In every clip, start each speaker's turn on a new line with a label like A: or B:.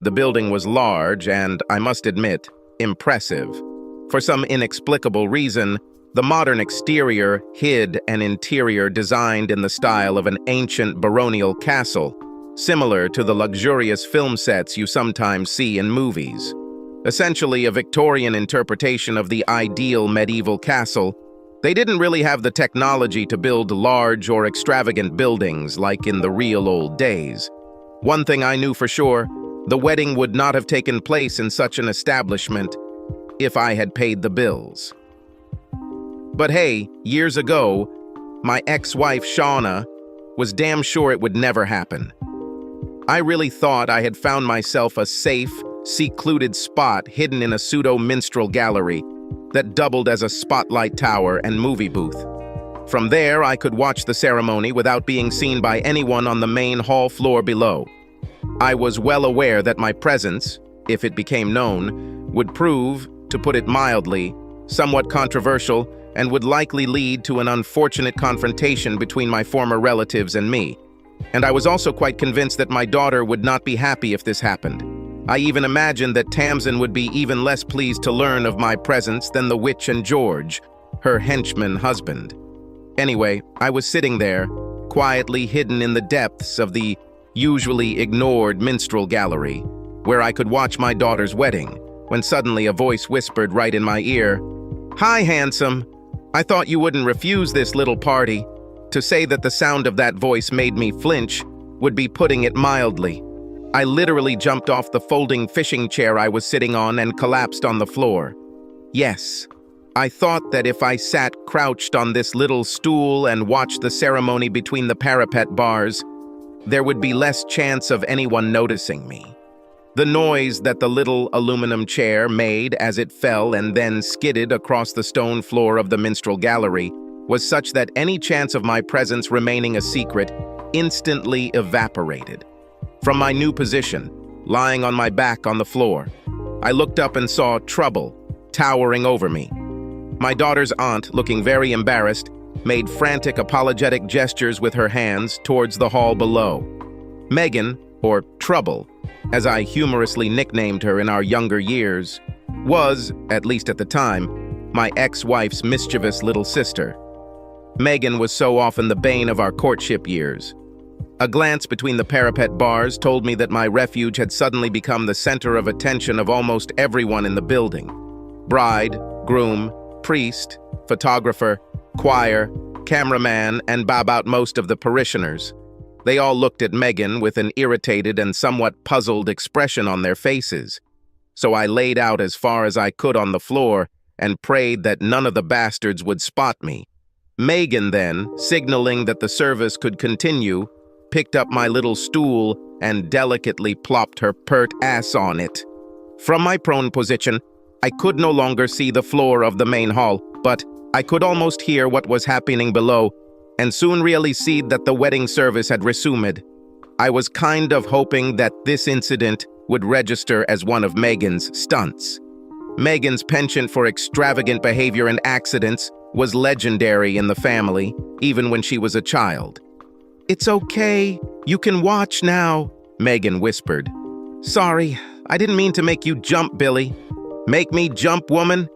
A: The building was large and, I must admit, impressive. For some inexplicable reason, the modern exterior hid an interior designed in the style of an ancient baronial castle, similar to the luxurious film sets you sometimes see in movies. Essentially a Victorian interpretation of the ideal medieval castle, they didn't really have the technology to build large or extravagant buildings like in the real old days. One thing I knew for sure, the wedding would not have taken place in such an establishment if I had paid the bills. But hey, years ago, my ex-wife Shauna was damn sure it would never happen. I really thought I had found myself a safe, secluded spot hidden in a pseudo-minstrel gallery that doubled as a spotlight tower and movie booth. From there, I could watch the ceremony without being seen by anyone on the main hall floor below. I was well aware that my presence, if it became known, would prove, to put it mildly, somewhat controversial and would likely lead to an unfortunate confrontation between my former relatives and me. And I was also quite convinced that my daughter would not be happy if this happened. I even imagined that Tamsin would be even less pleased to learn of my presence than the witch and George, her henchman husband. Anyway, I was sitting there, quietly hidden in the depths of the usually ignored minstrel gallery, where I could watch my daughter's wedding, when suddenly a voice whispered right in my ear, "Hi, handsome. I thought you wouldn't refuse this little party." To say that the sound of that voice made me flinch would be putting it mildly. I literally jumped off the folding fishing chair I was sitting on and collapsed on the floor. Yes, I thought that if I sat crouched on this little stool and watched the ceremony between the parapet bars, there would be less chance of anyone noticing me. The noise that the little aluminum chair made as it fell and then skidded across the stone floor of the minstrel gallery was such that any chance of my presence remaining a secret instantly evaporated. From my new position, lying on my back on the floor, I looked up and saw Trouble towering over me. My daughter's aunt, looking very embarrassed, made frantic apologetic gestures with her hands towards the hall below. Megan, or Trouble, as I humorously nicknamed her in our younger years, was, at least at the time, my ex-wife's mischievous little sister. Megan was so often the bane of our courtship years. A glance between the parapet bars told me that my refuge had suddenly become the center of attention of almost everyone in the building. Bride, groom, priest, photographer, choir, cameraman, and about most of the parishioners. They all looked at Megan with an irritated and somewhat puzzled expression on their faces. So I laid out as far as I could on the floor and prayed that none of the bastards would spot me. Megan then, signaling that the service could continue, picked up my little stool and delicately plopped her pert ass on it. From my prone position, I could no longer see the floor of the main hall, but I could almost hear what was happening below, and soon really see that the wedding service had resumed. I was kind of hoping that this incident would register as one of Megan's stunts. Megan's penchant for extravagant behavior and accidents was legendary in the family, even when she was a child. "It's okay, you can watch now," Megan whispered. "Sorry, I didn't mean to make you jump, Billy." "Make me jump, woman?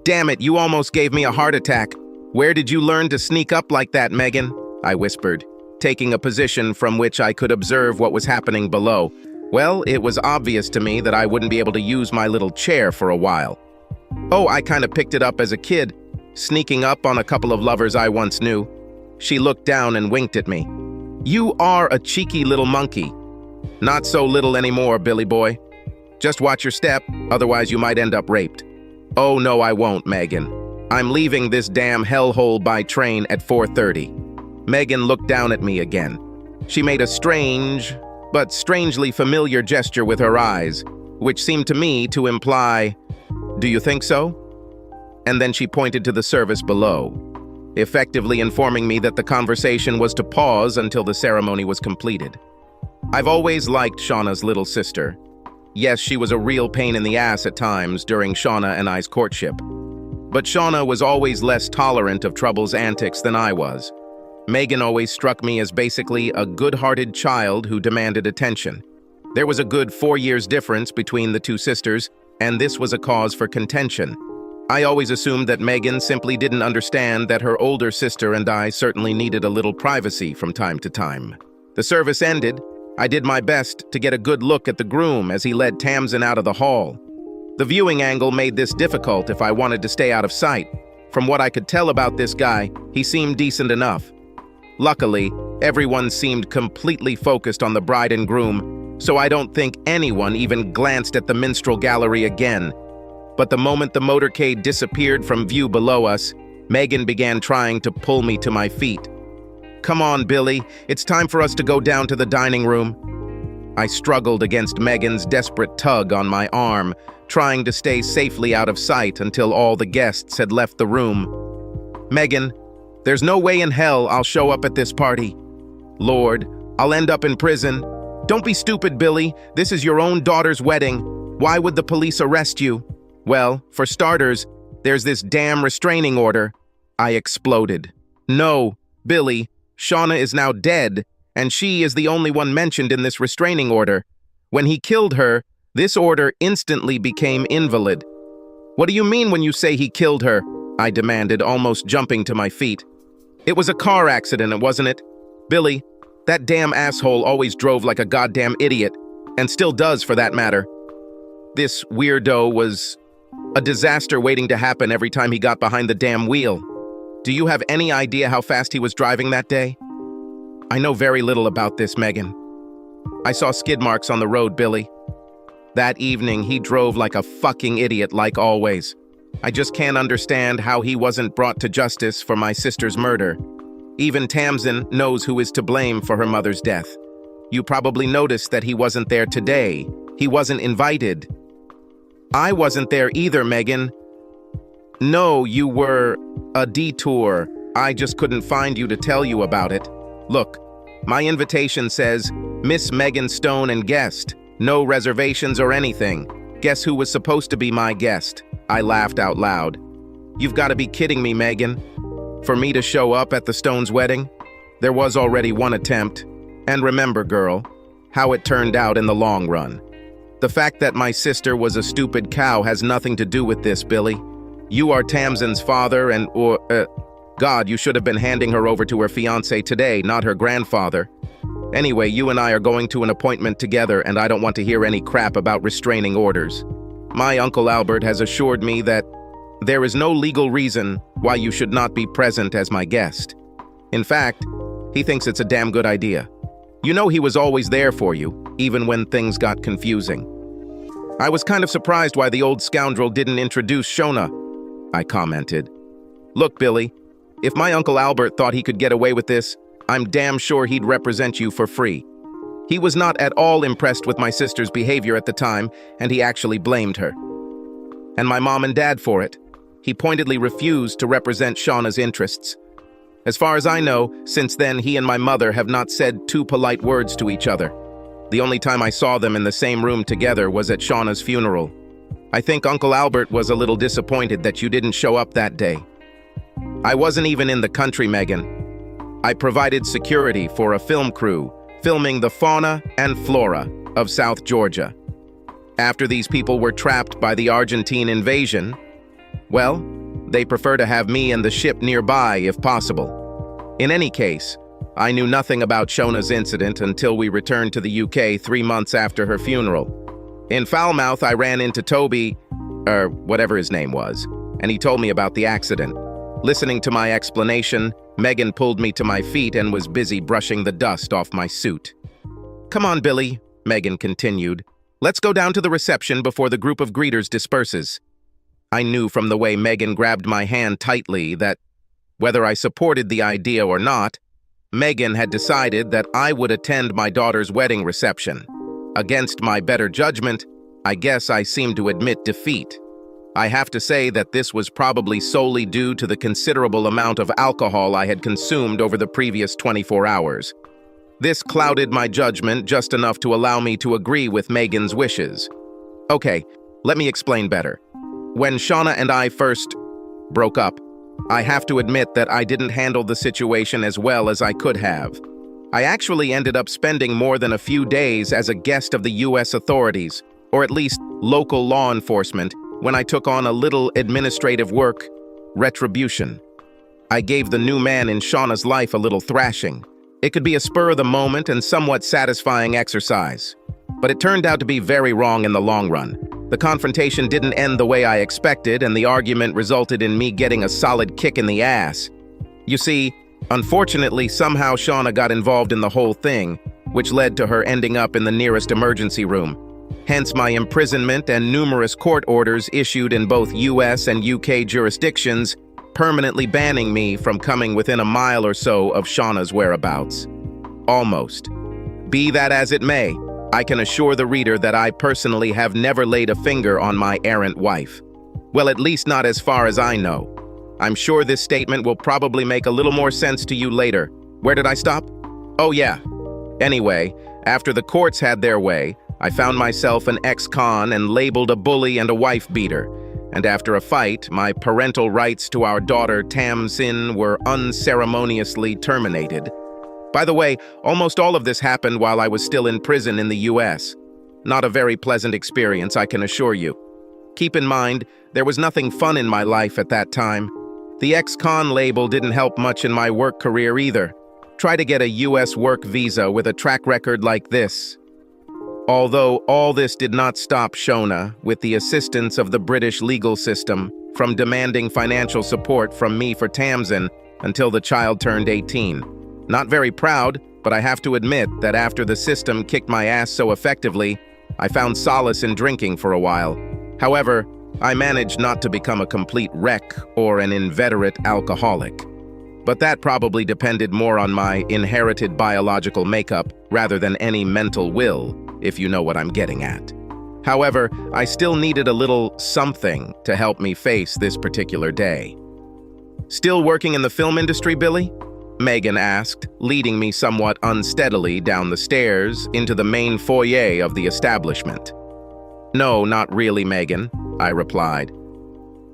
A: Damn it, you almost gave me a heart attack. Where did you learn to sneak up like that, Megan?" I whispered, taking a position from which I could observe what was happening below. Well, it was obvious to me that I wouldn't be able to use my little chair for a while. "Oh, I kind of picked it up as a kid, sneaking up on a couple of lovers I once knew." She looked down and winked at me. "You are a cheeky little monkey." "Not so little anymore, Billy boy. Just watch your step, otherwise you might end up raped." "Oh no, I won't, Megan. I'm leaving this damn hellhole by train at 4:30. Megan looked down at me again. She made a strange, but strangely familiar gesture with her eyes, which seemed to me to imply, "Do you think so?" And then she pointed to the service below, effectively informing me that the conversation was to pause until the ceremony was completed. I've always liked Shauna's little sister. Yes, she was a real pain in the ass at times during Shauna and I's courtship. But Shauna was always less tolerant of Trouble's antics than I was. Megan always struck me as basically a good-hearted child who demanded attention. There was a good 4 years difference between the two sisters, and this was a cause for contention. I always assumed that Megan simply didn't understand that her older sister and I certainly needed a little privacy from time to time. The service ended. I did my best to get a good look at the groom as he led Tamsin out of the hall. The viewing angle made this difficult if I wanted to stay out of sight. From what I could tell about this guy, he seemed decent enough. Luckily, everyone seemed completely focused on the bride and groom, so I don't think anyone even glanced at the minstrel gallery again. But the moment the motorcade disappeared from view below us, Megan began trying to pull me to my feet. "Come on, Billy, it's time for us to go down to the dining room." I struggled against Megan's desperate tug on my arm, trying to stay safely out of sight until all the guests had left the room. "Megan, there's no way in hell I'll show up at this party. Lord, I'll end up in prison. Don't be stupid, Billy. This is your own daughter's wedding. Why would the police arrest you?" "Well, for starters, there's this damn restraining order." I exploded. "No, Billy, Shauna is now dead, and she is the only one mentioned in this restraining order. When he killed her, this order instantly became invalid." "What do you mean when you say he killed her?" I demanded, almost jumping to my feet. "It was a car accident, wasn't it? Billy, that damn asshole always drove like a goddamn idiot, and still does for that matter. This weirdo was a disaster waiting to happen every time he got behind the damn wheel. Do you have any idea how fast he was driving that day?" "I know very little about this, Megan. I saw skid marks on the road, Billy. That evening, he drove like a fucking idiot, like always. I just can't understand how he wasn't brought to justice for my sister's murder. Even Tamsin knows who is to blame for her mother's death. You probably noticed that he wasn't there today. He wasn't invited." "I wasn't there either, Megan." "No, you were a detour. I just couldn't find you to tell you about it. Look, my invitation says, Miss Megan Stone and guest. No reservations or anything. Guess who was supposed to be my guest?" I laughed out loud. "You've got to be kidding me, Megan. For me to show up at the Stones' wedding? There was already one attempt. And remember, girl, how it turned out in the long run. The fact that my sister was a stupid cow has nothing to do with this, Billy. You are Tamsin's father and, God, you should have been handing her over to her fiancé today, not her grandfather. Anyway, you and I are going to an appointment together, and I don't want to hear any crap about restraining orders. My Uncle Albert has assured me that there is no legal reason why you should not be present as my guest. In fact, he thinks it's a damn good idea. You know he was always there for you, even when things got confusing." "I was kind of surprised why the old scoundrel didn't introduce Shona," I commented. "Look, Billy, if my Uncle Albert thought he could get away with this, I'm damn sure he'd represent you for free. He was not at all impressed with my sister's behavior at the time, and he actually blamed her. And my mom and dad for it. He pointedly refused to represent Shauna's interests. As far as I know, since then he and my mother have not said two polite words to each other. The only time I saw them in the same room together was at Shauna's funeral. I think Uncle Albert was a little disappointed that you didn't show up that day. I wasn't even in the country, Megan. I provided security for a film crew, filming the fauna and flora of South Georgia. After these people were trapped by the Argentine invasion, well, they prefer to have me and the ship nearby if possible. In any case, I knew nothing about Shona's incident until we returned to the UK 3 months after her funeral. In Falmouth, I ran into Toby, or whatever his name was, and he told me about the accident. Listening to my explanation, Megan pulled me to my feet and was busy brushing the dust off my suit. "Come on, Billy," Megan continued. "Let's go down to the reception before the group of greeters disperses." I knew from the way Megan grabbed my hand tightly that, whether I supported the idea or not, Megan had decided that I would attend my daughter's wedding reception. Against my better judgment, I guess I seemed to admit defeat. I have to say that this was probably solely due to the considerable amount of alcohol I had consumed over the previous 24 hours. This clouded my judgment just enough to allow me to agree with Megan's wishes. Okay, let me explain better. When Shauna and I first broke up, I have to admit that I didn't handle the situation as well as I could have. I actually ended up spending more than a few days as a guest of the U.S. authorities, or at least local law enforcement, when I took on a little administrative work, retribution. I gave the new man in Shauna's life a little thrashing. It could be a spur-of-the-moment and somewhat satisfying exercise. But it turned out to be very wrong in the long run. The confrontation didn't end the way I expected, and the argument resulted in me getting a solid kick in the ass. You see, unfortunately, somehow Shauna got involved in the whole thing, which led to her ending up in the nearest emergency room. Hence my imprisonment and numerous court orders issued in both US and UK jurisdictions, permanently banning me from coming within a mile or so of Shauna's whereabouts. Almost. Be that as it may, I can assure the reader that I personally have never laid a finger on my errant wife. Well, at least not as far as I know. I'm sure this statement will probably make a little more sense to you later. Where did I stop? Oh yeah. Anyway, after the courts had their way, I found myself an ex-con and labeled a bully and a wife-beater. And after a fight, my parental rights to our daughter Tamsin were unceremoniously terminated. By the way, almost all of this happened while I was still in prison in the US. Not a very pleasant experience, I can assure you. Keep in mind, there was nothing fun in my life at that time. The ex-con label didn't help much in my work career either. Try to get a US work visa with a track record like this. Although all this did not stop Shauna, with the assistance of the British legal system, from demanding financial support from me for Tamsin until the child turned 18. Not very proud, but I have to admit that after the system kicked my ass so effectively, I found solace in drinking for a while. However, I managed not to become a complete wreck or an inveterate alcoholic. But that probably depended more on my inherited biological makeup rather than any mental will, if you know what I'm getting at. However, I still needed a little something to help me face this particular day. Still working in the film industry, Billy? Megan asked, leading me somewhat unsteadily down the stairs into the main foyer of the establishment. No, not really, Megan, I replied.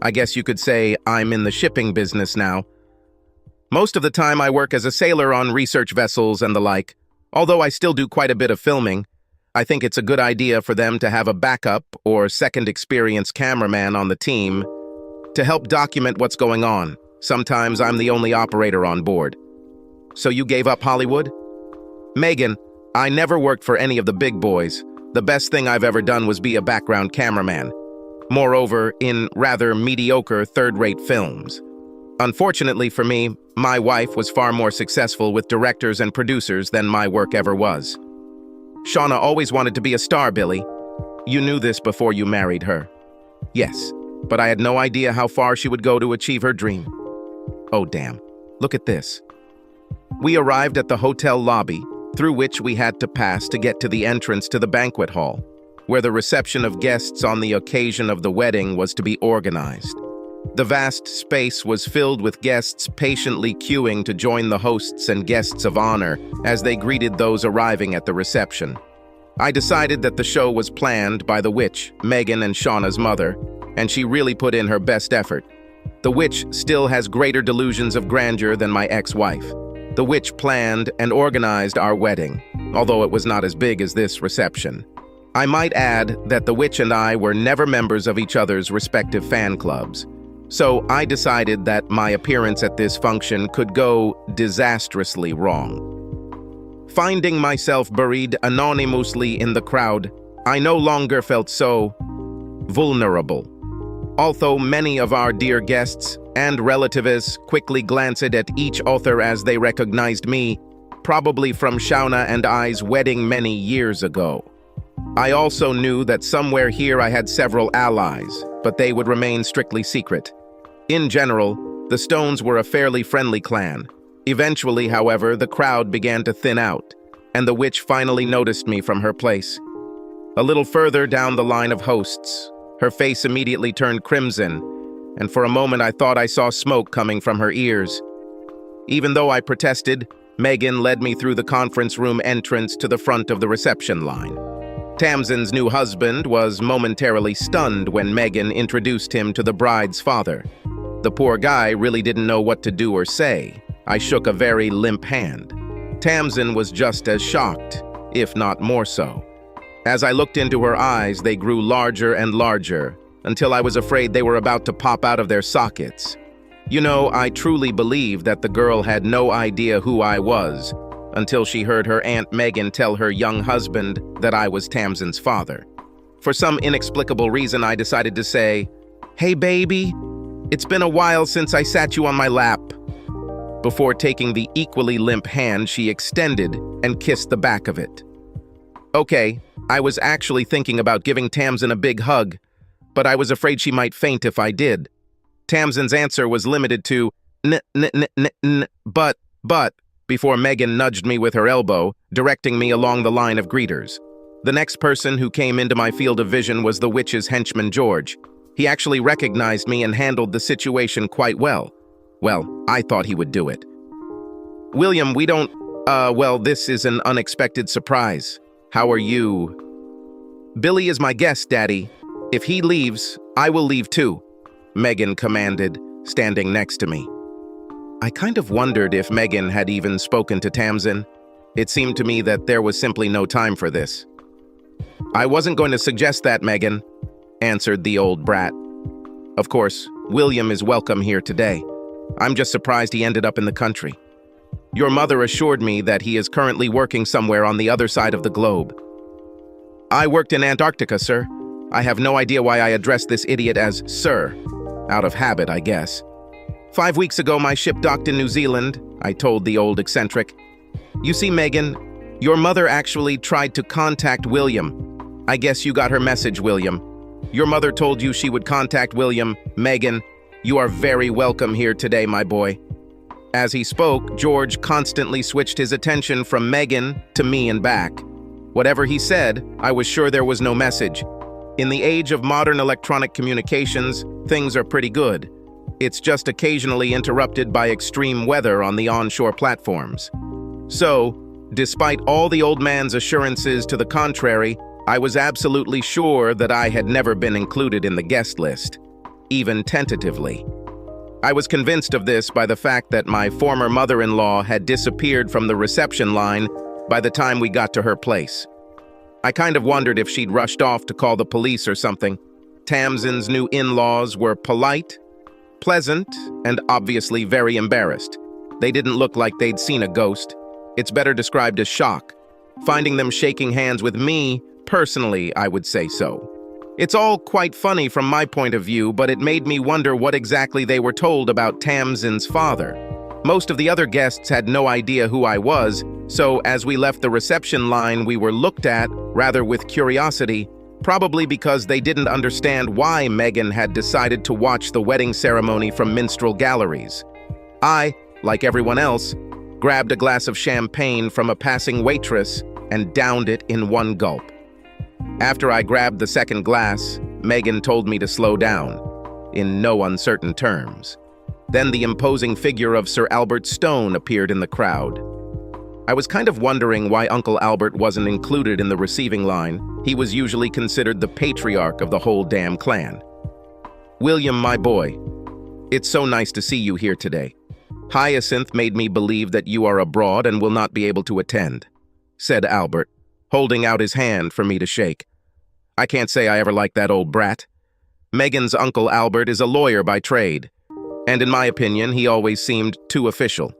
A: I guess you could say I'm in the shipping business now. Most of the time I work as a sailor on research vessels and the like. Although I still do quite a bit of filming, I think it's a good idea for them to have a backup or second experienced cameraman on the team to help document what's going on. Sometimes I'm the only operator on board. So you gave up Hollywood? Megan, I never worked for any of the big boys. The best thing I've ever done was be a background cameraman. Moreover, in rather mediocre third-rate films. Unfortunately for me, my wife was far more successful with directors and producers than my work ever was. Shauna always wanted to be a star, Billy. You knew this before you married her. Yes, but I had no idea how far she would go to achieve her dream. Oh damn, look at this. We arrived at the hotel lobby, through which we had to pass to get to the entrance to the banquet hall, where the reception of guests on the occasion of the wedding was to be organized. The vast space was filled with guests patiently queuing to join the hosts and guests of honor as they greeted those arriving at the reception. I decided that the show was planned by the witch, Megan and Shauna's mother, and she really put in her best effort. The witch still has greater delusions of grandeur than my ex-wife. The witch planned and organized our wedding, although it was not as big as this reception. I might add that the witch and I were never members of each other's respective fan clubs. So I decided that my appearance at this function could go disastrously wrong. Finding myself buried anonymously in the crowd, I no longer felt so vulnerable. Although many of our dear guests and relatives quickly glanced at each other as they recognized me, probably from Shauna and I's wedding many years ago. I also knew that somewhere here I had several allies, but they would remain strictly secret. In general, the Stones were a fairly friendly clan. Eventually, however, the crowd began to thin out, and the witch finally noticed me from her place. A little further down the line of hosts, her face immediately turned crimson, and for a moment I thought I saw smoke coming from her ears. Even though I protested, Megan led me through the conference room entrance to the front of the reception line. Tamsin's new husband was momentarily stunned when Megan introduced him to the bride's father. The poor guy really didn't know what to do or say. I shook a very limp hand. Tamsin was just as shocked, if not more so. As I looked into her eyes, they grew larger and larger, until I was afraid they were about to pop out of their sockets. You know, I truly believe that the girl had no idea who I was, until she heard her Aunt Megan tell her young husband that I was Tamsin's father. For some inexplicable reason, I decided to say, "Hey baby, it's been a while since I sat you on my lap," before taking the equally limp hand she extended and kissed the back of it. Okay, I was actually thinking about giving Tamsin a big hug, but I was afraid she might faint if I did. Tamsin's answer was limited to, but, before Megan nudged me with her elbow, directing me along the line of greeters. The next person who came into my field of vision was the witch's henchman George. He actually recognized me and handled the situation quite well. Well, I thought he would do it. "William, this is an unexpected surprise. How are you?" "Billy is my guest, Daddy. If he leaves, I will leave too," Megan commanded, standing next to me. I kind of wondered if Megan had even spoken to Tamsin. It seemed to me that there was simply no time for this. "I wasn't going to suggest that, Megan," answered the old brat. "Of course, William is welcome here today. I'm just surprised he ended up in the country. Your mother assured me that he is currently working somewhere on the other side of the globe." "I worked in Antarctica, sir. I have no idea why I addressed this idiot as sir. Out of habit, I guess. 5 weeks ago, my ship docked in New Zealand," I told the old eccentric. "You see, Megan, your mother actually tried to contact William. I guess you got her message, William. Your mother told you she would contact William. Megan, you are very welcome here today, my boy." As he spoke, George constantly switched his attention from Megan to me and back. Whatever he said, I was sure there was no message. In the age of modern electronic communications, things are pretty good. It's just occasionally interrupted by extreme weather on the onshore platforms. So, despite all the old man's assurances to the contrary, I was absolutely sure that I had never been included in the guest list, even tentatively. I was convinced of this by the fact that my former mother-in-law had disappeared from the reception line by the time we got to her place. I kind of wondered if she'd rushed off to call the police or something. Tamsin's new in-laws were polite, pleasant, and obviously very embarrassed. They didn't look like they'd seen a ghost. It's better described as shock. Finding them shaking hands with me, personally, I would say so. It's all quite funny from my point of view, but it made me wonder what exactly they were told about Tamsin's father. Most of the other guests had no idea who I was, so as we left the reception line, we were looked at, rather with curiosity, probably because they didn't understand why Megan had decided to watch the wedding ceremony from minstrel galleries. I, like everyone else, grabbed a glass of champagne from a passing waitress and downed it in one gulp. After I grabbed the second glass, Megan told me to slow down, in no uncertain terms. Then the imposing figure of Sir Albert Stone appeared in the crowd. I was kind of wondering why Uncle Albert wasn't included in the receiving line. He was usually considered the patriarch of the whole damn clan. "William, my boy, it's so nice to see you here today. Hyacinth made me believe that you are abroad and will not be able to attend," said Albert, holding out his hand for me to shake. I can't say I ever liked that old brat. Megan's Uncle Albert is a lawyer by trade, and in my opinion, he always seemed too official.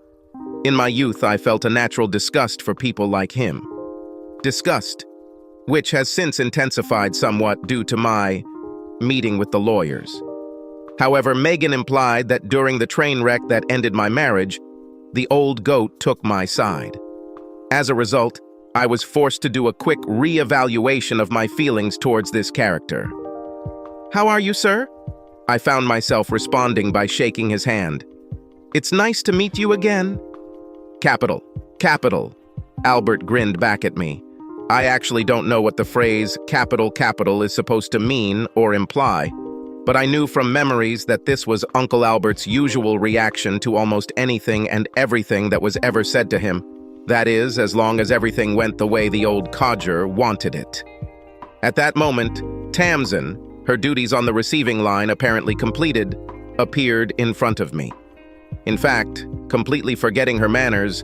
A: In my youth, I felt a natural disgust for people like him. Disgust, which has since intensified somewhat due to my meeting with the lawyers. However, Megan implied that during the train wreck that ended my marriage, the old goat took my side. As a result, I was forced to do a quick re-evaluation of my feelings towards this character. "How are you, sir?" I found myself responding by shaking his hand. "It's nice to meet you again." "Capital, capital," Albert grinned back at me. I actually don't know what the phrase capital is supposed to mean or imply, but I knew from memories that this was Uncle Albert's usual reaction to almost anything and everything that was ever said to him. That is, as long as everything went the way the old codger wanted it. At that moment, Tamsin, her duties on the receiving line apparently completed, appeared in front of me. In fact, completely forgetting her manners,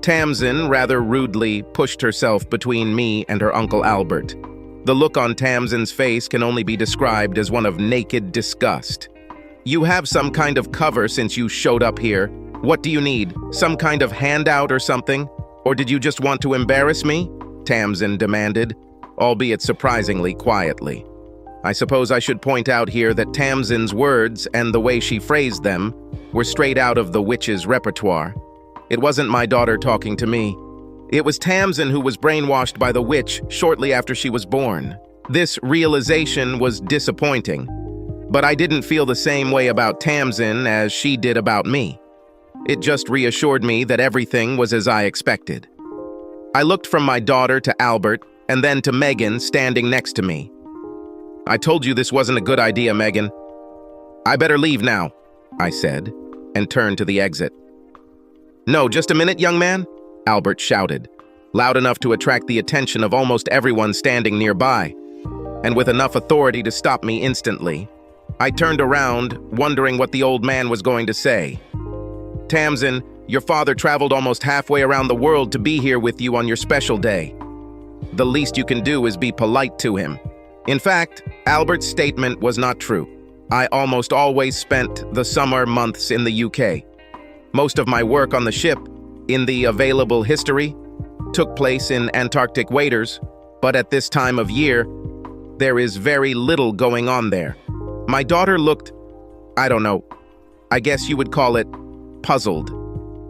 A: Tamsin rather rudely pushed herself between me and her Uncle Albert. The look on Tamsin's face can only be described as one of naked disgust. "You have some kind of cover since you showed up here. What do you need? Some kind of handout or something? Or did you just want to embarrass me?" Tamsin demanded, albeit surprisingly quietly. I suppose I should point out here that Tamsin's words and the way she phrased them were straight out of the witch's repertoire. It wasn't my daughter talking to me. It was Tamsin who was brainwashed by the witch shortly after she was born. This realization was disappointing, but I didn't feel the same way about Tamsin as she did about me. It just reassured me that everything was as I expected. I looked from my daughter to Albert and then to Megan standing next to me. "I told you this wasn't a good idea, Megan. I better leave now," I said, and turned to the exit. "No, just a minute, young man," Albert shouted, loud enough to attract the attention of almost everyone standing nearby, and with enough authority to stop me instantly. I turned around, wondering what the old man was going to say. "Tamsin, your father traveled almost halfway around the world to be here with you on your special day. The least you can do is be polite to him." In fact, Albert's statement was not true. I almost always spent the summer months in the UK. Most of my work on the ship, in the available history, took place in Antarctic waters, but at this time of year, there is very little going on there. My daughter looked, I don't know, I guess you would call it puzzled.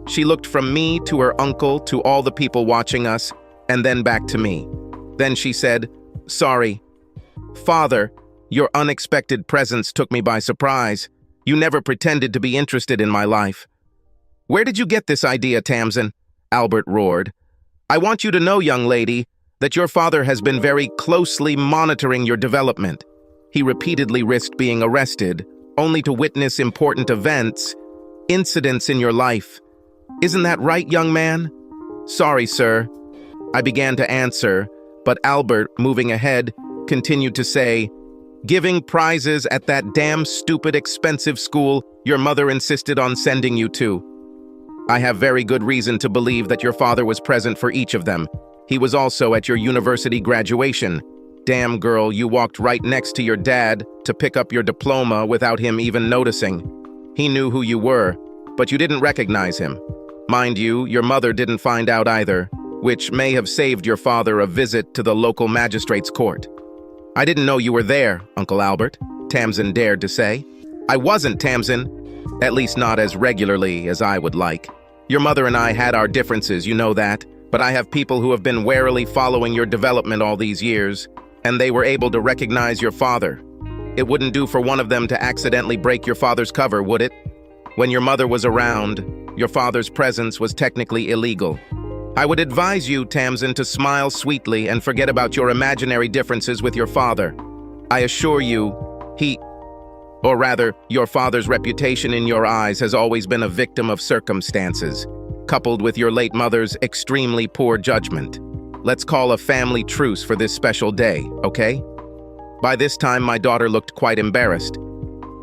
A: She looked from me to her uncle to all the people watching us, and then back to me. Then she said, "Sorry. Father, your unexpected presence took me by surprise. You never pretended to be interested in my life." "Where did you get this idea, Tamsin?" Albert roared. "I want you to know, young lady, that your father has been very closely monitoring your development. He repeatedly risked being arrested, only to witness important events, incidents in your life. Isn't that right, young man?" "Sorry, sir." I began to answer, but Albert, moving ahead, continued to say, "Giving prizes at that damn stupid expensive school your mother insisted on sending you to. I have very good reason to believe that your father was present for each of them. He was also at your university graduation. Damn girl, you walked right next to your dad to pick up your diploma without him even noticing. He knew who you were, but you didn't recognize him. Mind you, your mother didn't find out either, which may have saved your father a visit to the local magistrate's court." "I didn't know you were there, Uncle Albert," Tamsin dared to say. "I wasn't, Tamsin. At least not as regularly as I would like. Your mother and I had our differences, you know that, but I have people who have been warily following your development all these years, and they were able to recognize your father. It wouldn't do for one of them to accidentally break your father's cover, would it? When your mother was around, your father's presence was technically illegal. I would advise you, Tamsin, to smile sweetly and forget about your imaginary differences with your father. I assure you, or rather, your father's reputation in your eyes has always been a victim of circumstances, coupled with your late mother's extremely poor judgment. Let's call a family truce for this special day, okay?" By this time, my daughter looked quite embarrassed.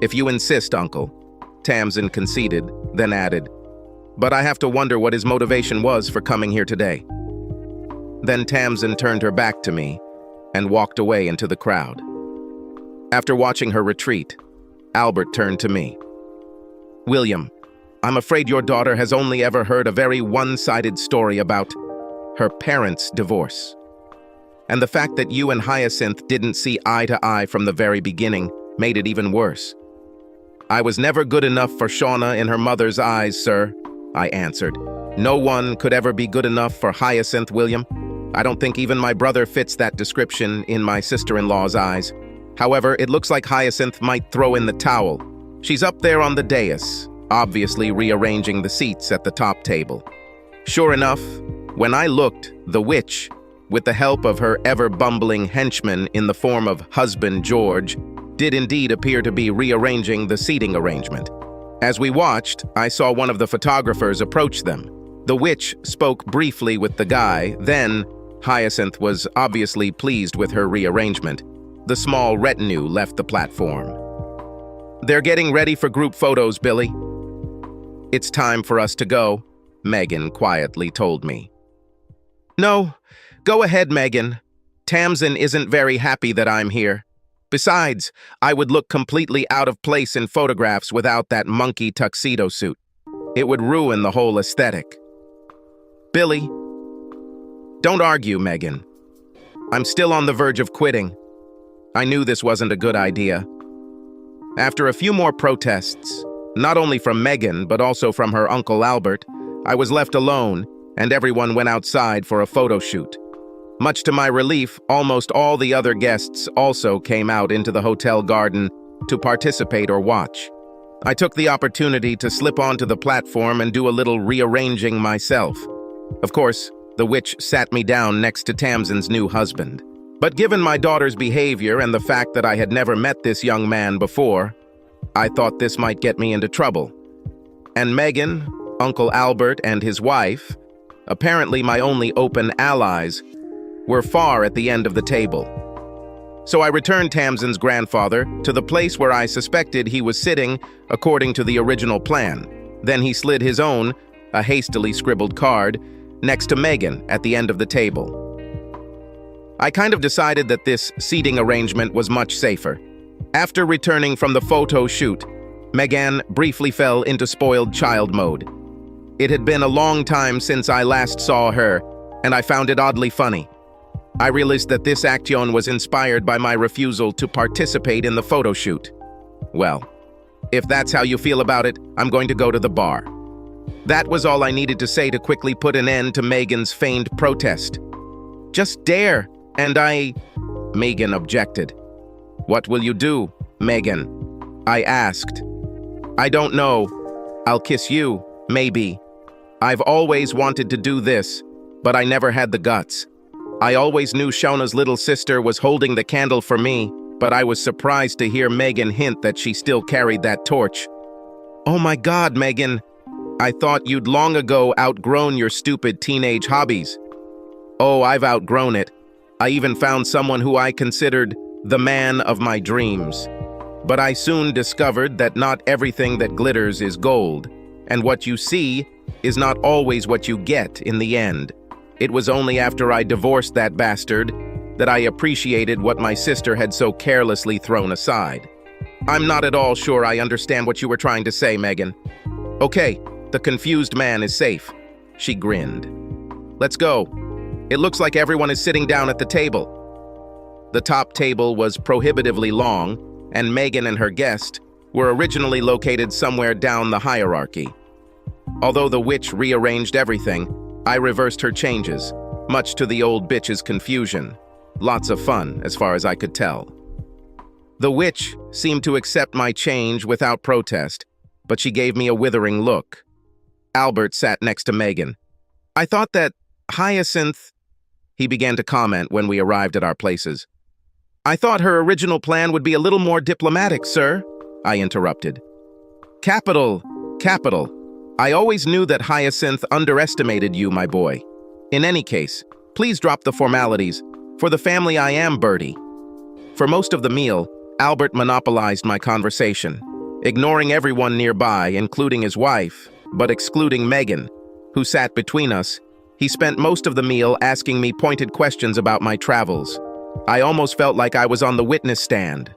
A: "If you insist, Uncle," Tamsin conceded, then added, "But I have to wonder what his motivation was for coming here today." Then Tamsin turned her back to me and walked away into the crowd. After watching her retreat, Albert turned to me. "William, I'm afraid your daughter has only ever heard a very one-sided story about her parents' divorce. And the fact that you and Hyacinth didn't see eye to eye from the very beginning made it even worse." "I was never good enough for Shauna in her mother's eyes, sir," I answered. "No one could ever be good enough for Hyacinth, William. I don't think even my brother fits that description in my sister-in-law's eyes. However, it looks like Hyacinth might throw in the towel. She's up there on the dais, obviously rearranging the seats at the top table." Sure enough, when I looked, the witch, with the help of her ever-bumbling henchman in the form of husband George, did indeed appear to be rearranging the seating arrangement. As we watched, I saw one of the photographers approach them. The witch spoke briefly with the guy, then Hyacinth was obviously pleased with her rearrangement. The small retinue left the platform. "They're getting ready for group photos, Billy. It's time for us to go," Megan quietly told me. "No, go ahead, Megan. Tamsin isn't very happy that I'm here. Besides, I would look completely out of place in photographs without that monkey tuxedo suit. It would ruin the whole aesthetic." "Billy, don't argue, Megan. I'm still on the verge of quitting. I knew this wasn't a good idea." After a few more protests, not only from Megan but also from her Uncle Albert, I was left alone and everyone went outside for a photo shoot. Much to my relief, almost all the other guests also came out into the hotel garden to participate or watch. I took the opportunity to slip onto the platform and do a little rearranging myself. Of course, the witch sat me down next to Tamsin's new husband. But given my daughter's behavior and the fact that I had never met this young man before, I thought this might get me into trouble. And Megan, Uncle Albert, and his wife, apparently my only open allies, were far at the end of the table. So I returned Tamsin's grandfather to the place where I suspected he was sitting according to the original plan. Then he slid his own, a hastily scribbled card, next to Megan at the end of the table. I kind of decided that this seating arrangement was much safer. After returning from the photo shoot, Megan briefly fell into spoiled child mode. It had been a long time since I last saw her, and I found it oddly funny. I realized that this action was inspired by my refusal to participate in the photo shoot. Well, if that's how you feel about it, I'm going to go to the bar. That was all I needed to say to quickly put an end to Megan's feigned protest. "Just dare, and Megan objected. "What will you do, Megan?" I asked. "I don't know. I'll kiss you, maybe. I've always wanted to do this, but I never had the guts. I always knew Shauna's little sister was holding the candle for me, but I was surprised to hear Megan hint that she still carried that torch." "Oh my God, Megan. I thought you'd long ago outgrown your stupid teenage hobbies." "Oh, I've outgrown it. I even found someone who I considered the man of my dreams. But I soon discovered that not everything that glitters is gold, and what you see is not always what you get in the end. It was only after I divorced that bastard that I appreciated what my sister had so carelessly thrown aside." "I'm not at all sure I understand what you were trying to say, Megan." "Okay, the confused man is safe." She grinned. "Let's go. It looks like everyone is sitting down at the table." The top table was prohibitively long, and Megan and her guest were originally located somewhere down the hierarchy. Although the witch rearranged everything, I reversed her changes, much to the old bitch's confusion. Lots of fun, as far as I could tell. The witch seemed to accept my change without protest, but she gave me a withering look. Albert sat next to Megan. "I thought that Hyacinth," he began to comment when we arrived at our places. "I thought her original plan would be a little more diplomatic, sir," I interrupted. Capital. I always knew that Hyacinth underestimated you, my boy. In any case, please drop the formalities. For the family I am, Bertie." For most of the meal, Albert monopolized my conversation, ignoring everyone nearby, including his wife, but excluding Megan, who sat between us. He spent most of the meal asking me pointed questions about my travels. I almost felt like I was on the witness stand.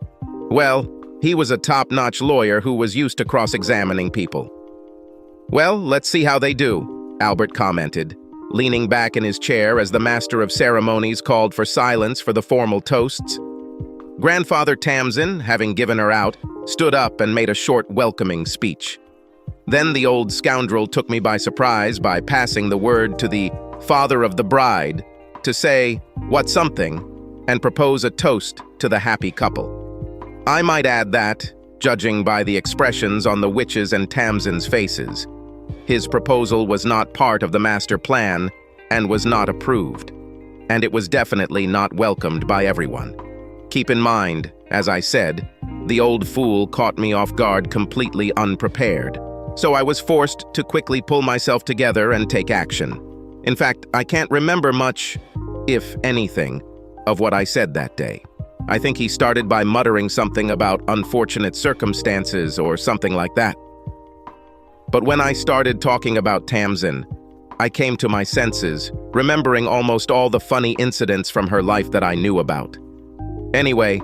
A: Well, he was a top-notch lawyer who was used to cross-examining people. "Well, let's see how they do," Albert commented, leaning back in his chair as the master of ceremonies called for silence for the formal toasts. Grandfather Tamsin, having given her out, stood up and made a short welcoming speech. Then the old scoundrel took me by surprise by passing the word to the father of the bride to say, "What something?" and propose a toast to the happy couple. I might add that, judging by the expressions on the witches' and Tamsin's faces, his proposal was not part of the master plan and was not approved, and it was definitely not welcomed by everyone. Keep in mind, as I said, the old fool caught me off guard completely unprepared, so I was forced to quickly pull myself together and take action. In fact, I can't remember much, if anything, of what I said that day. I think he started by muttering something about unfortunate circumstances or something like that. But when I started talking about Tamsin, I came to my senses, remembering almost all the funny incidents from her life that I knew about. Anyway,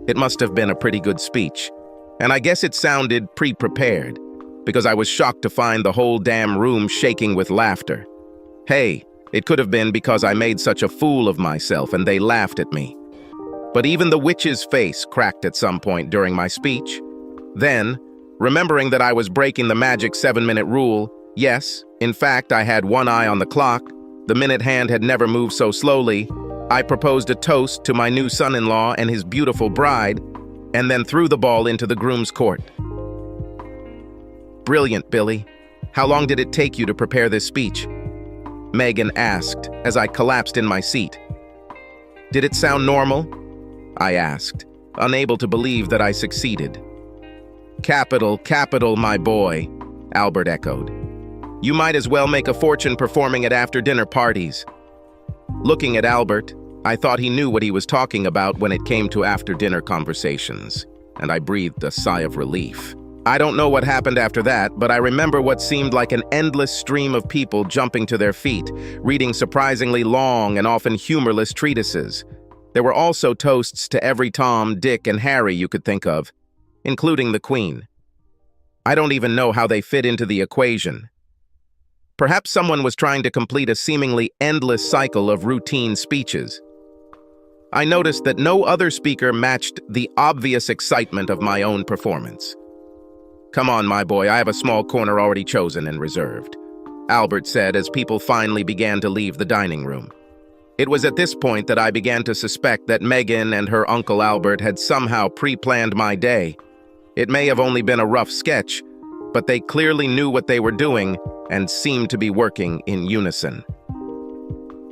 A: it must have been a pretty good speech, and I guess it sounded pre-prepared, because I was shocked to find the whole damn room shaking with laughter. Hey, it could have been because I made such a fool of myself and they laughed at me. But even the witch's face cracked at some point during my speech. Then, remembering that I was breaking the magic 7-minute rule, yes, in fact, I had one eye on the clock, the minute hand had never moved so slowly, I proposed a toast to my new son-in-law and his beautiful bride, and then threw the ball into the groom's court. Brilliant, Billy. How long did it take you to prepare this speech? Megan asked as I collapsed in my seat. Did it sound normal? I asked, unable to believe that I succeeded. Capital, my boy, Albert echoed. You might as well make a fortune performing at after-dinner parties. Looking at Albert, I thought he knew what he was talking about when it came to after-dinner conversations, and I breathed a sigh of relief. I don't know what happened after that, but I remember what seemed like an endless stream of people jumping to their feet, reading surprisingly long and often humorless treatises. There were also toasts to every Tom, Dick, and Harry you could think of, including the Queen. I don't even know how they fit into the equation. Perhaps someone was trying to complete a seemingly endless cycle of routine speeches. I noticed that no other speaker matched the obvious excitement of my own performance. Come on, my boy, I have a small corner already chosen and reserved, Albert said as people finally began to leave the dining room. It was at this point that I began to suspect that Megan and her Uncle Albert had somehow pre-planned my day. It may have only been a rough sketch, but they clearly knew what they were doing and seemed to be working in unison.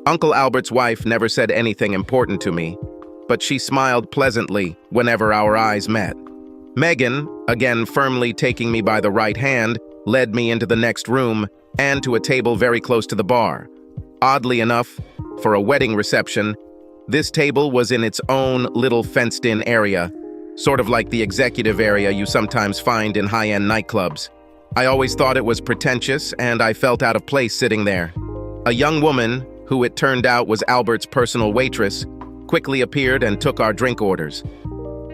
A: Uncle Albert's wife never said anything important to me, but she smiled pleasantly whenever our eyes met. Megan, again firmly taking me by the right hand, led me into the next room and to a table very close to the bar. Oddly enough, for a wedding reception, this table was in its own little fenced-in area, sort of like the executive area you sometimes find in high-end nightclubs. I always thought it was pretentious, and I felt out of place sitting there. A young woman, who it turned out was Albert's personal waitress, quickly appeared and took our drink orders.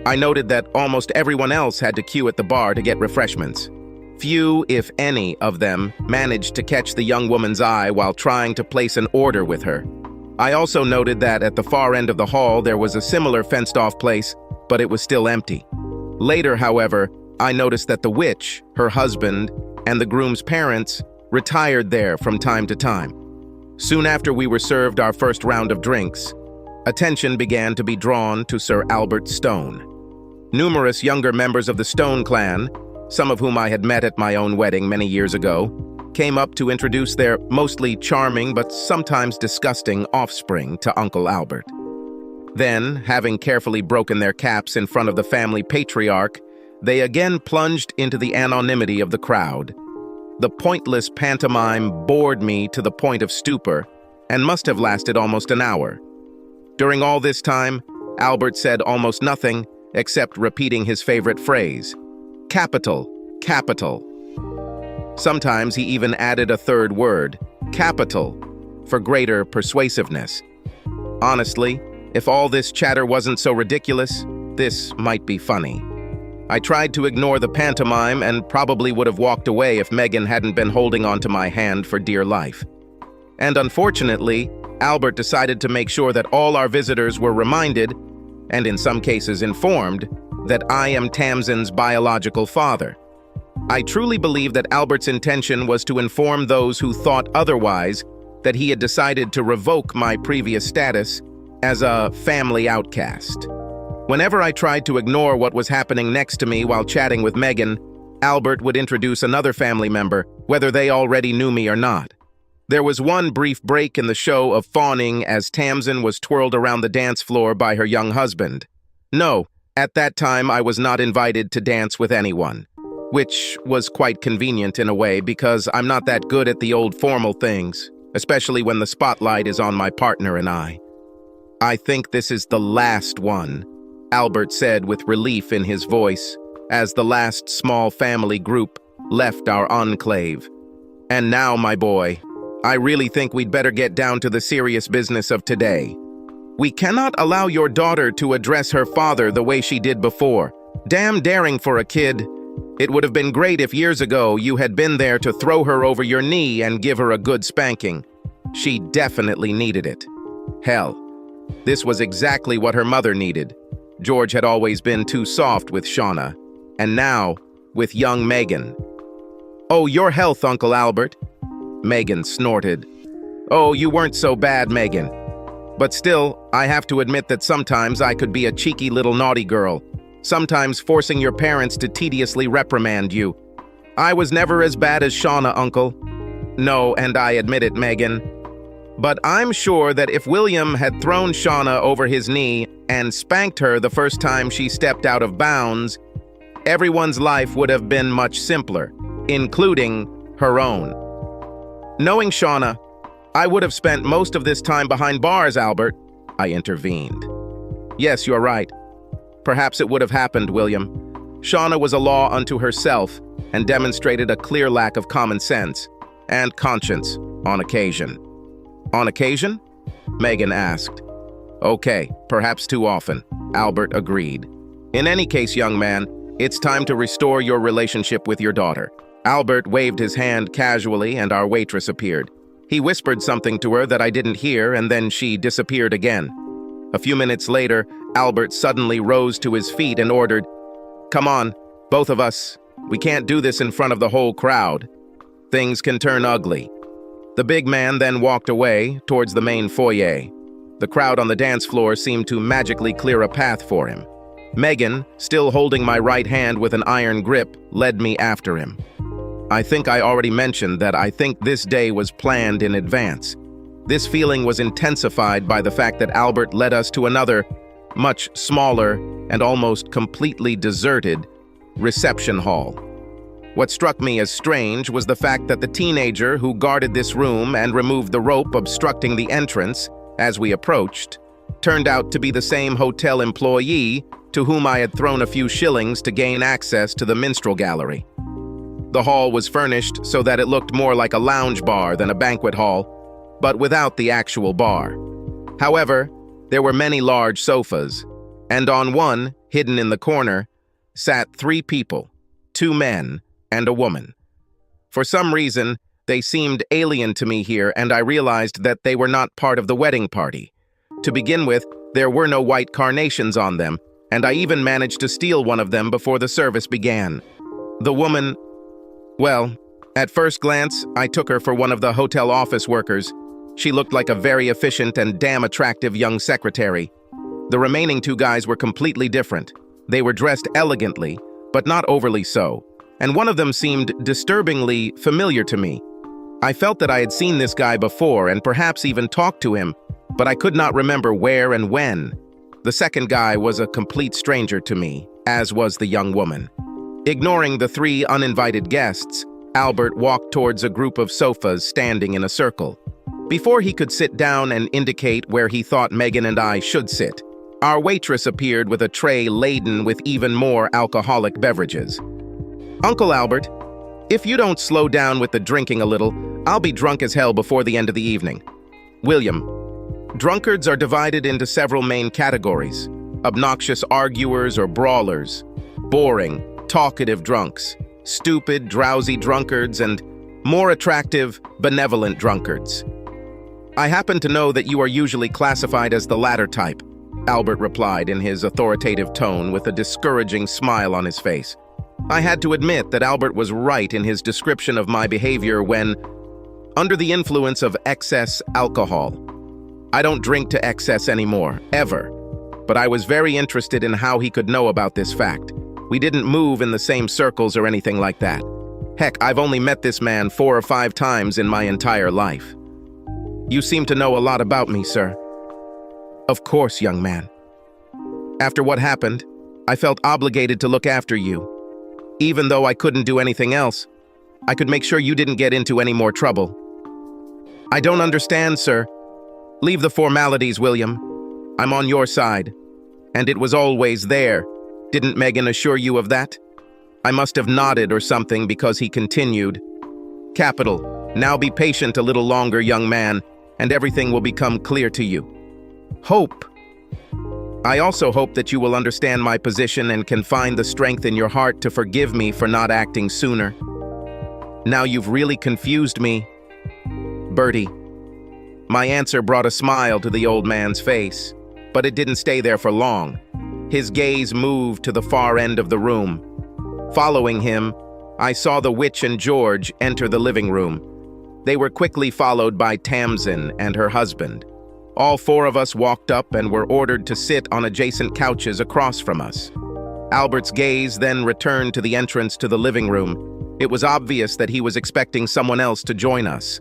A: I noted that almost everyone else had to queue at the bar to get refreshments. Few, if any, of them managed to catch the young woman's eye while trying to place an order with her. I also noted that at the far end of the hall there was a similar fenced-off place, but it was still empty. Later, however, I noticed that the witch, her husband, and the groom's parents retired there from time to time. Soon after we were served our first round of drinks, attention began to be drawn to Sir Albert Stone. Numerous younger members of the Stone clan, some of whom I had met at my own wedding many years ago, came up to introduce their mostly charming but sometimes disgusting offspring to Uncle Albert. Then, having carefully broken their caps in front of the family patriarch, they again plunged into the anonymity of the crowd. The pointless pantomime bored me to the point of stupor and must have lasted almost an hour. During all this time, Albert said almost nothing except repeating his favorite phrase, capital, capital. Sometimes he even added a third word, capital, for greater persuasiveness. Honestly, if all this chatter wasn't so ridiculous, this might be funny. I tried to ignore the pantomime and probably would have walked away if Megan hadn't been holding onto my hand for dear life. And unfortunately, Albert decided to make sure that all our visitors were reminded, and in some cases informed, that I am Tamsin's biological father. I truly believe that Albert's intention was to inform those who thought otherwise that he had decided to revoke my previous status as a family outcast. Whenever I tried to ignore what was happening next to me while chatting with Megan, Albert would introduce another family member, whether they already knew me or not. There was one brief break in the show of fawning as Tamsin was twirled around the dance floor by her young husband. No, at that time I was not invited to dance with anyone, which was quite convenient in a way because I'm not that good at the old formal things, especially when the spotlight is on my partner and I. I think this is the last one, Albert said with relief in his voice as the last small family group left our enclave. And now, my boy, I really think we'd better get down to the serious business of today. We cannot allow your daughter to address her father the way she did before. Damn daring for a kid. It would have been great if years ago you had been there to throw her over your knee and give her a good spanking. She definitely needed it. Hell, this was exactly what her mother needed. George had always been too soft with Shauna, and now with young Megan. "Oh, your health, Uncle Albert." Megan snorted. "Oh, you weren't so bad, Megan. But still, I have to admit that sometimes I could be a cheeky little naughty girl, sometimes forcing your parents to tediously reprimand you. I was never as bad as Shauna, Uncle." "No, and I admit it, Megan. But I'm sure that if William had thrown Shauna over his knee and spanked her the first time she stepped out of bounds, everyone's life would have been much simpler, including her own. Knowing Shauna, I would have spent most of this time behind bars, Albert," I intervened. "Yes, you're right. Perhaps it would have happened, William. Shauna was a law unto herself and demonstrated a clear lack of common sense and conscience on occasion." "On occasion?" Megan asked. "Okay, perhaps too often," Albert agreed. "In any case, young man, it's time to restore your relationship with your daughter." Albert waved his hand casually and our waitress appeared. He whispered something to her that I didn't hear, and then she disappeared again. A few minutes later, Albert suddenly rose to his feet and ordered, "Come on, both of us. We can't do this in front of the whole crowd. Things can turn ugly." The big man then walked away towards the main foyer. The crowd on the dance floor seemed to magically clear a path for him. Megan, still holding my right hand with an iron grip, led me after him. I think I already mentioned that I think this day was planned in advance. This feeling was intensified by the fact that Albert led us to another, much smaller and almost completely deserted, reception hall. What struck me as strange was the fact that the teenager who guarded this room and removed the rope obstructing the entrance as we approached turned out to be the same hotel employee to whom I had thrown a few shillings to gain access to the minstrel gallery. The hall was furnished so that it looked more like a lounge bar than a banquet hall, but without the actual bar. However, there were many large sofas, and on one, hidden in the corner, sat 3 people, 2 men, and a woman. For some reason, they seemed alien to me here, and I realized that they were not part of the wedding party. To begin with, there were no white carnations on them, and I even managed to steal one of them before the service began. The woman, well, at first glance, I took her for one of the hotel office workers. She looked like a very efficient and damn attractive young secretary. The remaining 2 guys were completely different. They were dressed elegantly, but not overly so, and one of them seemed disturbingly familiar to me. I felt that I had seen this guy before and perhaps even talked to him, but I could not remember where and when. The second guy was a complete stranger to me, as was the young woman. Ignoring the 3 uninvited guests, Albert walked towards a group of sofas standing in a circle. Before he could sit down and indicate where he thought Megan and I should sit, our waitress appeared with a tray laden with even more alcoholic beverages. "Uncle Albert, if you don't slow down with the drinking a little, I'll be drunk as hell before the end of the evening." "William, drunkards are divided into several main categories: obnoxious arguers or brawlers, boring, talkative drunks, stupid, drowsy drunkards, and more attractive, benevolent drunkards. I happen to know that you are usually classified as the latter type," Albert replied in his authoritative tone with a discouraging smile on his face. I had to admit that Albert was right in his description of my behavior when under the influence of excess alcohol. I don't drink to excess anymore, ever. But I was very interested in how he could know about this fact. We didn't move in the same circles or anything like that. Heck, I've only met this man 4 or 5 times in my entire life. "You seem to know a lot about me, sir." "Of course, young man. After what happened, I felt obligated to look after you. Even though I couldn't do anything else, I could make sure you didn't get into any more trouble." "I don't understand, sir." "Leave the formalities, William. I'm on your side. And it was always there. Didn't Megan assure you of that?" I must have nodded or something because he continued, "Capital. Now be patient a little longer, young man, and everything will become clear to you. Hope. I also hope that you will understand my position and can find the strength in your heart to forgive me for not acting sooner. Now you've really confused me, Bertie. My answer brought a smile to the old man's face, but it didn't stay there for long. His gaze moved to the far end of the room. Following him, I saw the witch and George enter the living room. They were quickly followed by Tamsin and her husband. All four of us walked up and were ordered to sit on adjacent couches across from us. Albert's gaze then returned to the entrance to the living room. It was obvious that he was expecting someone else to join us.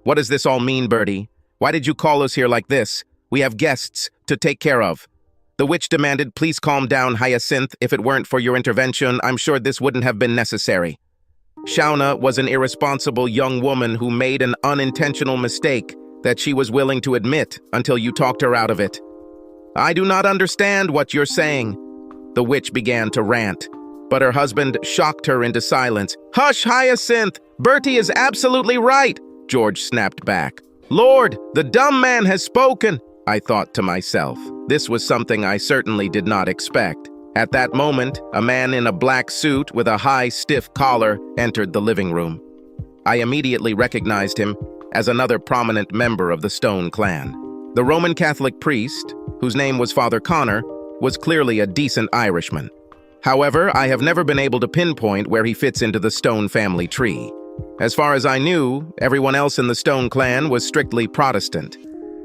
A: What does this all mean, Bertie? Why did you call us here like this? We have guests to take care of. The witch demanded, please calm down, Hyacinth. If it weren't for your intervention, I'm sure this wouldn't have been necessary. Shauna was an irresponsible young woman who made an unintentional mistake that she was willing to admit until you talked her out of it. I do not understand what you're saying. The witch began to rant, but her husband shocked her into silence. Hush, Hyacinth! Bertie is absolutely right, George snapped back. Lord, the dumb man has spoken, I thought to myself. This was something I certainly did not expect. At that moment, a man in a black suit with a high, stiff collar entered the living room. I immediately recognized him as another prominent member of the Stone clan. The Roman Catholic priest, whose name was Father Connor, was clearly a decent Irishman. However, I have never been able to pinpoint where he fits into the Stone family tree. As far as I knew, everyone else in the Stone clan was strictly Protestant.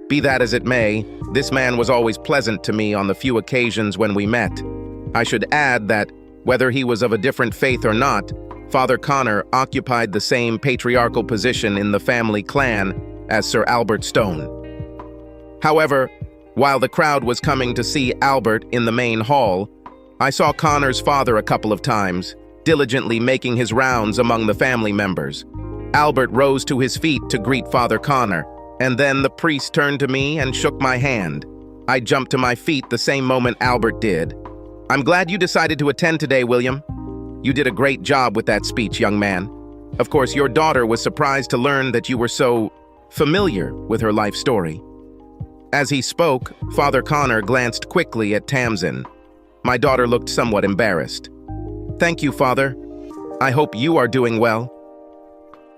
A: Be that as it may, this man was always pleasant to me on the few occasions when we met. I should add that, whether he was of a different faith or not, Father Connor occupied the same patriarchal position in the family clan as Sir Albert Stone. However, while the crowd was coming to see Albert in the main hall, I saw Connor's father a couple of times, diligently making his rounds among the family members. Albert rose to his feet to greet Father Connor, and then the priest turned to me and shook my hand. I jumped to my feet the same moment Albert did. I'm glad you decided to attend today, William. You did a great job with that speech, young man. Of course, your daughter was surprised to learn that you were so familiar with her life story. As he spoke, Father Connor glanced quickly at Tamsin. My daughter looked somewhat embarrassed. Thank you, Father. I hope you are doing well.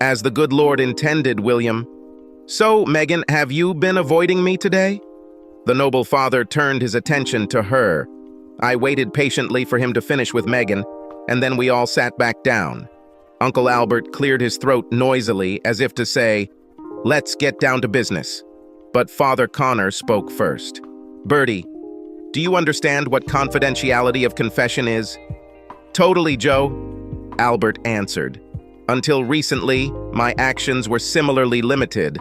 A: As the good Lord intended, William. So, Megan, have you been avoiding me today? The noble father turned his attention to her. I waited patiently for him to finish with Megan, and then we all sat back down. Uncle Albert cleared his throat noisily as if to say, let's get down to business. But Father Connor spoke first. Bertie, do you understand what confidentiality of confession is? Totally, Joe, Albert answered. Until recently, my actions were similarly limited.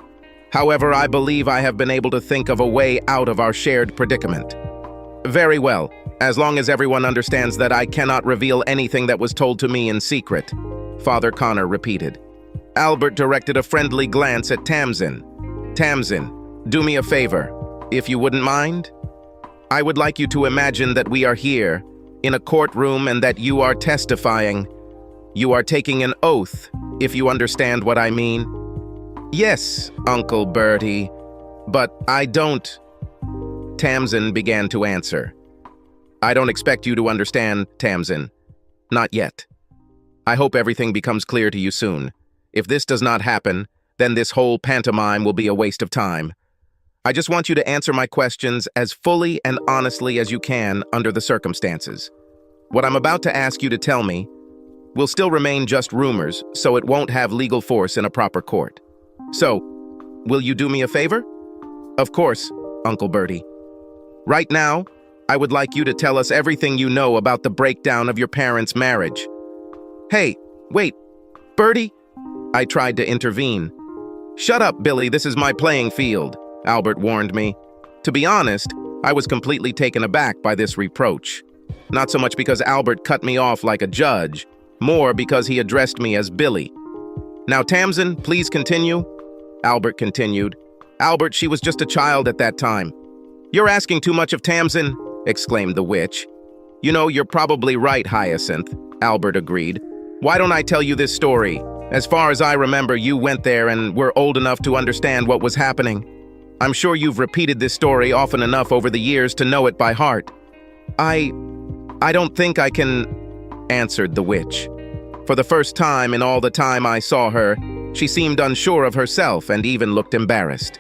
A: However, I believe I have been able to think of a way out of our shared predicament. Very well, as long as everyone understands that I cannot reveal anything that was told to me in secret, Father Connor repeated. Albert directed a friendly glance at Tamsin. Tamsin, do me a favor, if you wouldn't mind. I would like you to imagine that we are here, in a courtroom, and that you are testifying. You are taking an oath, if you understand what I mean. Yes, Uncle Bertie, but I don't. Tamsin began to answer. I don't expect you to understand, Tamsin. Not yet. I hope everything becomes clear to you soon. If this does not happen, then this whole pantomime will be a waste of time. I just want you to answer my questions as fully and honestly as you can under the circumstances. What I'm about to ask you to tell me will still remain just rumors, so it won't have legal force in a proper court. So, will you do me a favor? Of course, Uncle Bertie. Right now, I would like you to tell us everything you know about the breakdown of your parents' marriage. Hey, wait, Bertie? I tried to intervene. Shut up, Billy, this is my playing field, Albert warned me. To be honest, I was completely taken aback by this reproach. Not so much because Albert cut me off like a judge, more because he addressed me as Billy. Now, Tamsin, please continue. Albert continued. Albert, she was just a child at that time. You're asking too much of Tamsin, exclaimed the witch. You know, you're probably right, Hyacinth, Albert agreed. Why don't I tell you this story? As far as I remember, you went there and were old enough to understand what was happening. I'm sure you've repeated this story often enough over the years to know it by heart. I don't think I can," answered the witch. For the first time in all the time I saw her, she seemed unsure of herself and even looked embarrassed.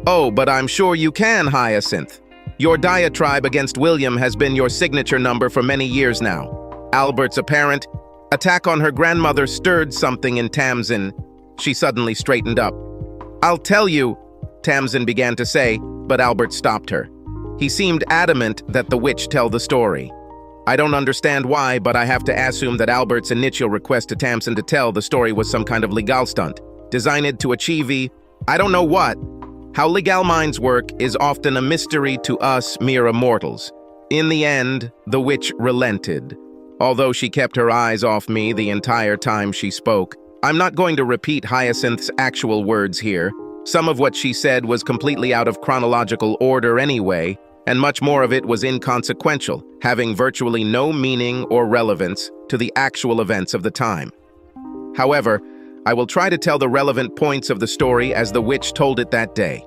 A: "Oh, but I'm sure you can, Hyacinth. Your diatribe against William has been your signature number for many years now. Albert's apparent attack on her grandmother stirred something in Tamsin." She suddenly straightened up. "I'll tell you," Tamsin began to say, but Albert stopped her. He seemed adamant that the witch tell the story. I don't understand why, but I have to assume that Albert's initial request to Tamsin to tell the story was some kind of legal stunt, designed to achieve I don't know what. How legal minds work is often a mystery to us mere immortals. In the end, the witch relented. Although she kept her eyes off me the entire time she spoke. I'm not going to repeat Hyacinth's actual words here. Some of what she said was completely out of chronological order anyway, and much more of it was inconsequential, having virtually no meaning or relevance to the actual events of the time. However, I will try to tell the relevant points of the story as the witch told it that day.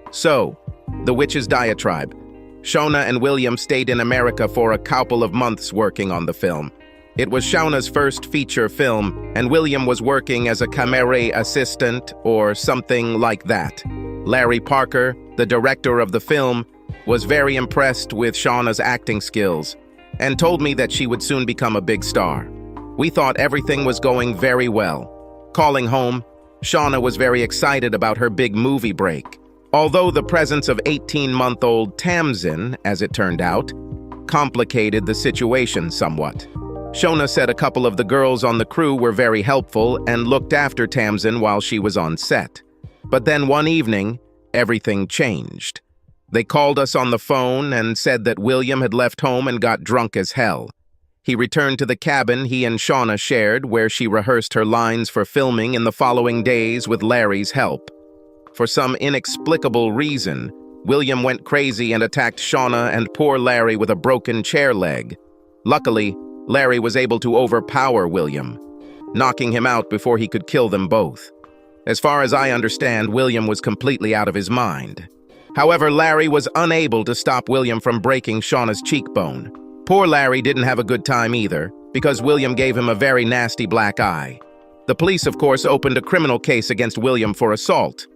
A: So, the witch's diatribe. Shona and William stayed in America for a couple of months working on the film. It was Shona's first feature film, and William was working as a camera assistant or something like that. Larry Parker, the director of the film, was very impressed with Shauna's acting skills and told me that she would soon become a big star. We thought everything was going very well. Calling home, Shauna was very excited about her big movie break. Although the presence of 18-month-old Tamsin, as it turned out, complicated the situation somewhat. Shona said a couple of the girls on the crew were very helpful and looked after Tamsin while she was on set. But then one evening, everything changed. They called us on the phone and said that William had left home and got drunk as hell. He returned to the cabin he and Shauna shared, where she rehearsed her lines for filming in the following days with Larry's help. For some inexplicable reason, William went crazy and attacked Shauna and poor Larry with a broken chair leg. Luckily, Larry was able to overpower William, knocking him out before he could kill them both. As far as I understand, William was completely out of his mind. However, Larry was unable to stop William from breaking Shauna's cheekbone. Poor Larry didn't have a good time either, because William gave him a very nasty black eye. The police, of course, opened a criminal case against William for assault.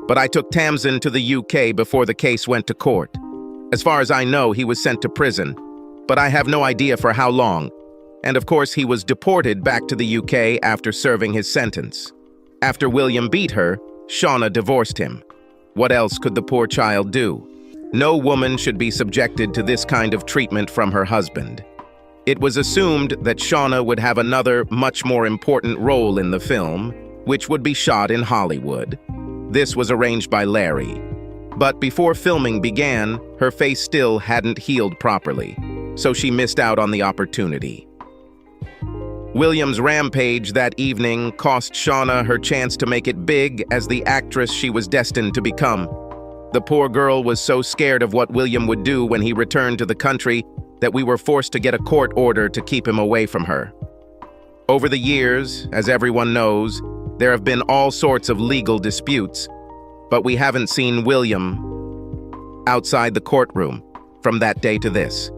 A: But I took Tamsin to the UK before the case went to court. As far as I know, he was sent to prison, but I have no idea for how long. And of course, he was deported back to the UK after serving his sentence. After William beat her, Shauna divorced him. What else could the poor child do? No woman should be subjected to this kind of treatment from her husband. It was assumed that Shauna would have another, much more important role in the film, which would be shot in Hollywood. This was arranged by Larry. But before filming began, her face still hadn't healed properly, so she missed out on the opportunity. William's rampage that evening cost Shauna her chance to make it big as the actress she was destined to become. The poor girl was so scared of what William would do when he returned to the country that we were forced to get a court order to keep him away from her. Over the years, as everyone knows, there have been all sorts of legal disputes, but we haven't seen William outside the courtroom from that day to this.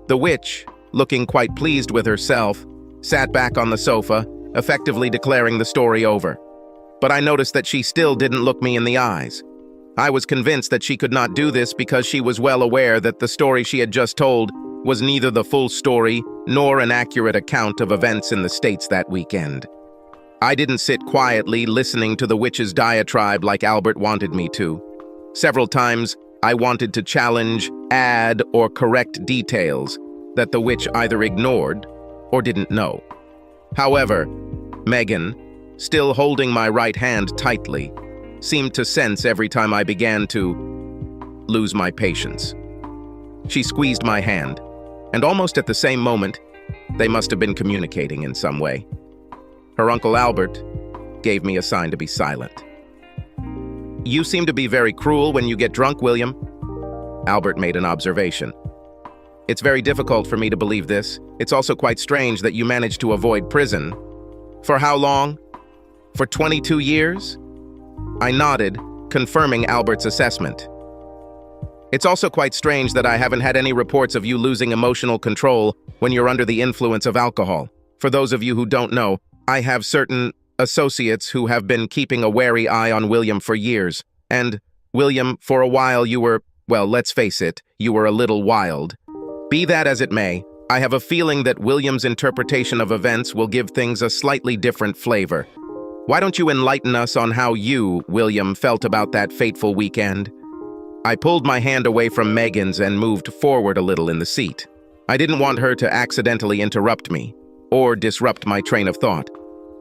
A: The witch, looking quite pleased with herself, sat back on the sofa, effectively declaring the story over. But I noticed that she still didn't look me in the eyes. I was convinced that she could not do this because she was well aware that the story she had just told was neither the full story nor an accurate account of events in the States that weekend. I didn't sit quietly listening to the witch's diatribe like Albert wanted me to. Several times, I wanted to challenge, add, or correct details that the witch either ignored or didn't know. However, Megan, still holding my right hand tightly, seemed to sense every time I began to lose my patience. She squeezed my hand, and almost at the same moment, they must have been communicating in some way. Her Uncle Albert gave me a sign to be silent. "You seem to be very cruel when you get drunk, William," Albert made an observation. "It's very difficult for me to believe this. It's also quite strange that you managed to avoid prison. For how long? For 22 years? I nodded, confirming Albert's assessment. It's also quite strange that I haven't had any reports of you losing emotional control when you're under the influence of alcohol. For those of you who don't know, I have certain associates who have been keeping a wary eye on William for years. And, William, for a while you were, well, let's face it, you were a little wild. Be that as it may, I have a feeling that William's interpretation of events will give things a slightly different flavor. Why don't you enlighten us on how you, William, felt about that fateful weekend? I pulled my hand away from Megan's and moved forward a little in the seat. I didn't want her to accidentally interrupt me, or disrupt my train of thought.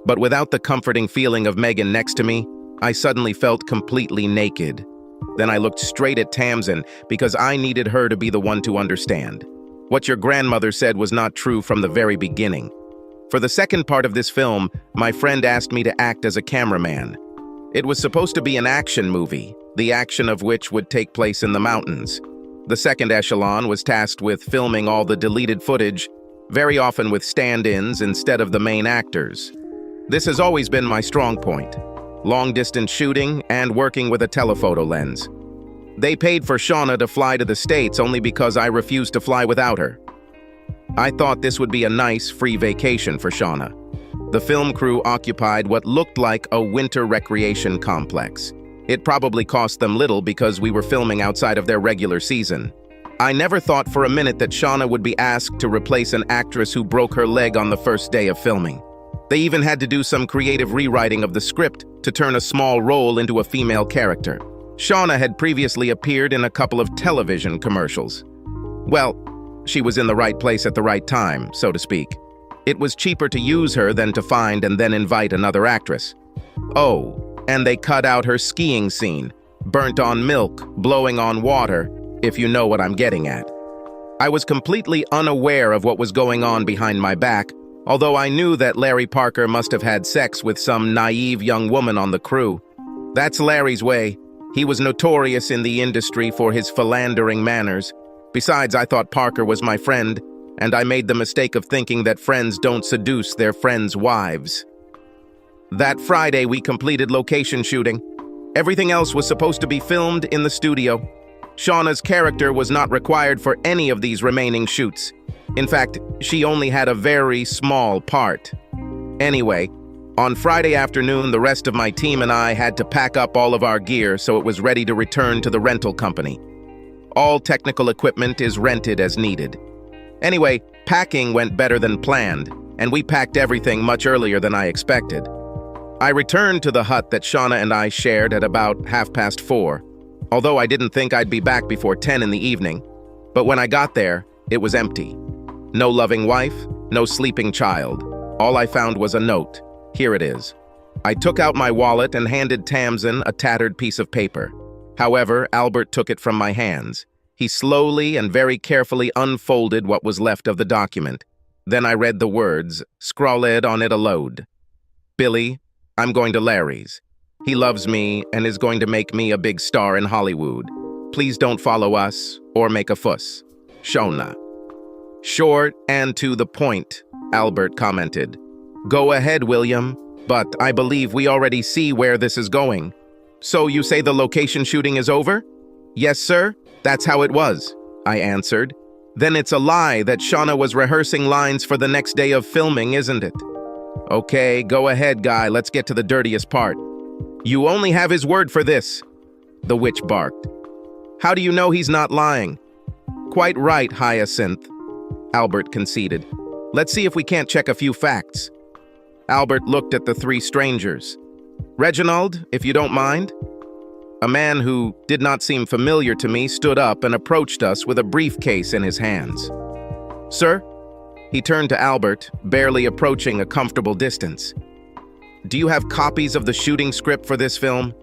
A: But without the comforting feeling of Megan next to me, I suddenly felt completely naked. Then I looked straight at Tamsin because I needed her to be the one to understand. What your grandmother said was not true from the very beginning. For the second part of this film, my friend asked me to act as a cameraman. It was supposed to be an action movie, the action of which would take place in the mountains. The second echelon was tasked with filming all the deleted footage, very often with stand-ins instead of the main actors. This has always been my strong point: long-distance shooting and working with a telephoto lens. They paid for Shauna to fly to the States only because I refused to fly without her. I thought this would be a nice, free vacation for Shauna. The film crew occupied what looked like a winter recreation complex. It probably cost them little because we were filming outside of their regular season. I never thought for a minute that Shauna would be asked to replace an actress who broke her leg on the first day of filming. They even had to do some creative rewriting of the script to turn a small role into a female character. Shauna had previously appeared in a couple of television commercials. Well, she was in the right place at the right time, so to speak. It was cheaper to use her than to find and then invite another actress. Oh, and they cut out her skiing scene, burnt on milk, blowing on water, if you know what I'm getting at. I was completely unaware of what was going on behind my back, although I knew that Larry Parker must have had sex with some naive young woman on the crew. That's Larry's way. He was notorious in the industry for his philandering manners. Besides, I thought Parker was my friend, and I made the mistake of thinking that friends don't seduce their friends' wives. That Friday, we completed location shooting. Everything else was supposed to be filmed in the studio. Shauna's character was not required for any of these remaining shoots. In fact, she only had a very small part. Anyway, on Friday afternoon, the rest of my team and I had to pack up all of our gear so it was ready to return to the rental company. All technical equipment is rented as needed. Anyway, packing went better than planned, and we packed everything much earlier than I expected. I returned to the hut that Shauna and I shared at about 4:30, although I didn't think I'd be back before 10 in the evening. But when I got there, it was empty. No loving wife, no sleeping child. All I found was a note. Here it is. I took out my wallet and handed Tamsin a tattered piece of paper. However, Albert took it from my hands. He slowly and very carefully unfolded what was left of the document. Then I read the words, scrawled on it aloud. Billy, I'm going to Larry's. He loves me and is going to make me a big star in Hollywood. Please don't follow us or make a fuss. Shauna. Short and to the point, Albert commented. Go ahead, William, but I believe we already see where this is going. So you say the location shooting is over? Yes, sir. That's how it was, I answered. Then it's a lie that Shauna was rehearsing lines for the next day of filming, isn't it? Okay, go ahead, guy. Let's get to the dirtiest part. You only have his word for this, the witch barked. How do you know he's not lying? Quite right, Hyacinth, Albert conceded. Let's see if we can't check a few facts. Albert looked at the three strangers. Reginald, if you don't mind. A man who did not seem familiar to me stood up and approached us with a briefcase in his hands. Sir? He turned to Albert, barely approaching a comfortable distance. Do you have copies of the shooting script for this film?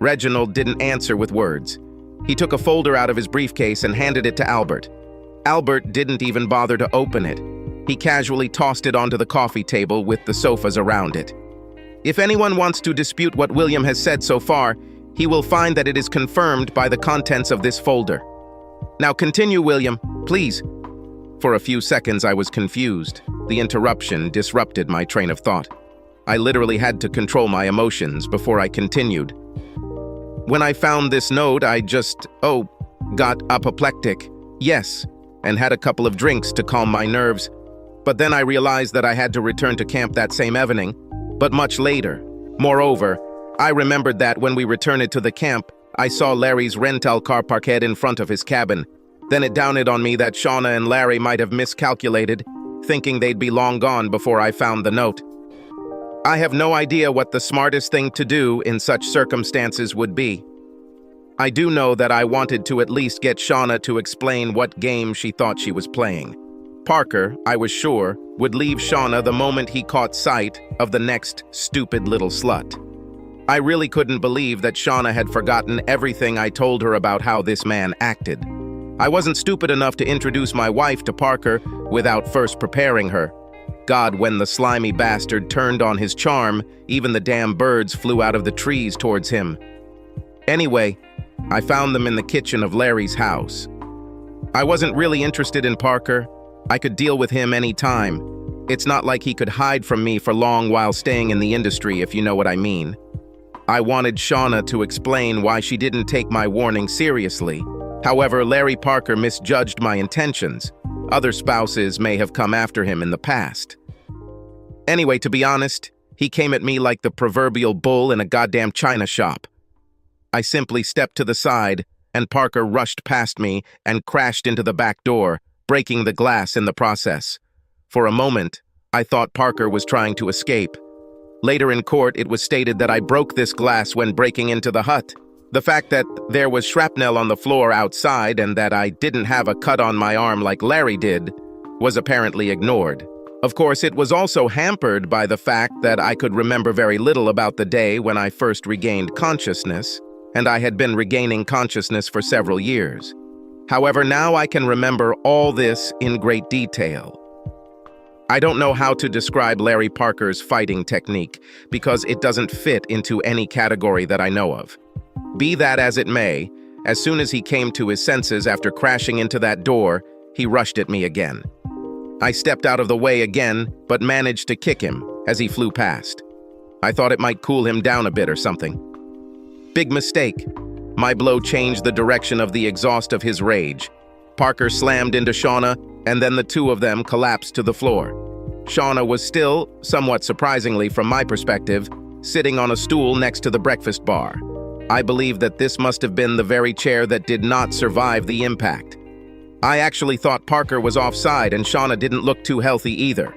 A: Reginald didn't answer with words. He took a folder out of his briefcase and handed it to Albert. Albert didn't even bother to open it. He casually tossed it onto the coffee table with the sofas around it. If anyone wants to dispute what William has said so far, he will find that it is confirmed by the contents of this folder. Now continue, William, please. For a few seconds I was confused. The interruption disrupted my train of thought. I literally had to control my emotions before I continued. When I found this note, I just, got apoplectic, yes, and had a couple of drinks to calm my nerves. But then I realized that I had to return to camp that same evening, but much later. Moreover, I remembered that when we returned to the camp, I saw Larry's rental car parked in front of his cabin. Then it dawned on me that Shauna and Larry might have miscalculated, thinking they'd be long gone before I found the note. I have no idea what the smartest thing to do in such circumstances would be. I do know that I wanted to at least get Shauna to explain what game she thought she was playing. Parker, I was sure, would leave Shauna the moment he caught sight of the next stupid little slut. I really couldn't believe that Shauna had forgotten everything I told her about how this man acted. I wasn't stupid enough to introduce my wife to Parker without first preparing her. God, when the slimy bastard turned on his charm, even the damn birds flew out of the trees towards him. Anyway, I found them in the kitchen of Larry's house. I wasn't really interested in Parker. I could deal with him any time. It's not like he could hide from me for long while staying in the industry, if you know what I mean. I wanted Shauna to explain why she didn't take my warning seriously. However, Larry Parker misjudged my intentions. Other spouses may have come after him in the past. Anyway, to be honest, he came at me like the proverbial bull in a goddamn china shop. I simply stepped to the side, and Parker rushed past me and crashed into the back door, breaking the glass in the process. For a moment, I thought Parker was trying to escape. Later in court, it was stated that I broke this glass when breaking into the hut. The fact that there was shrapnel on the floor outside and that I didn't have a cut on my arm like Larry did was apparently ignored. Of course, it was also hampered by the fact that I could remember very little about the day when I first regained consciousness, and I had been regaining consciousness for several years. However, now I can remember all this in great detail. I don't know how to describe Larry Parker's fighting technique because it doesn't fit into any category that I know of. Be that as it may, as soon as he came to his senses after crashing into that door, he rushed at me again. I stepped out of the way again, but managed to kick him as he flew past. I thought it might cool him down a bit or something. Big mistake. My blow changed the direction of the exhaust of his rage. Parker slammed into Shauna, and then the two of them collapsed to the floor. Shauna was still, somewhat surprisingly from my perspective, sitting on a stool next to the breakfast bar. I believe that this must have been the very chair that did not survive the impact. I actually thought Parker was offside and Shauna didn't look too healthy either.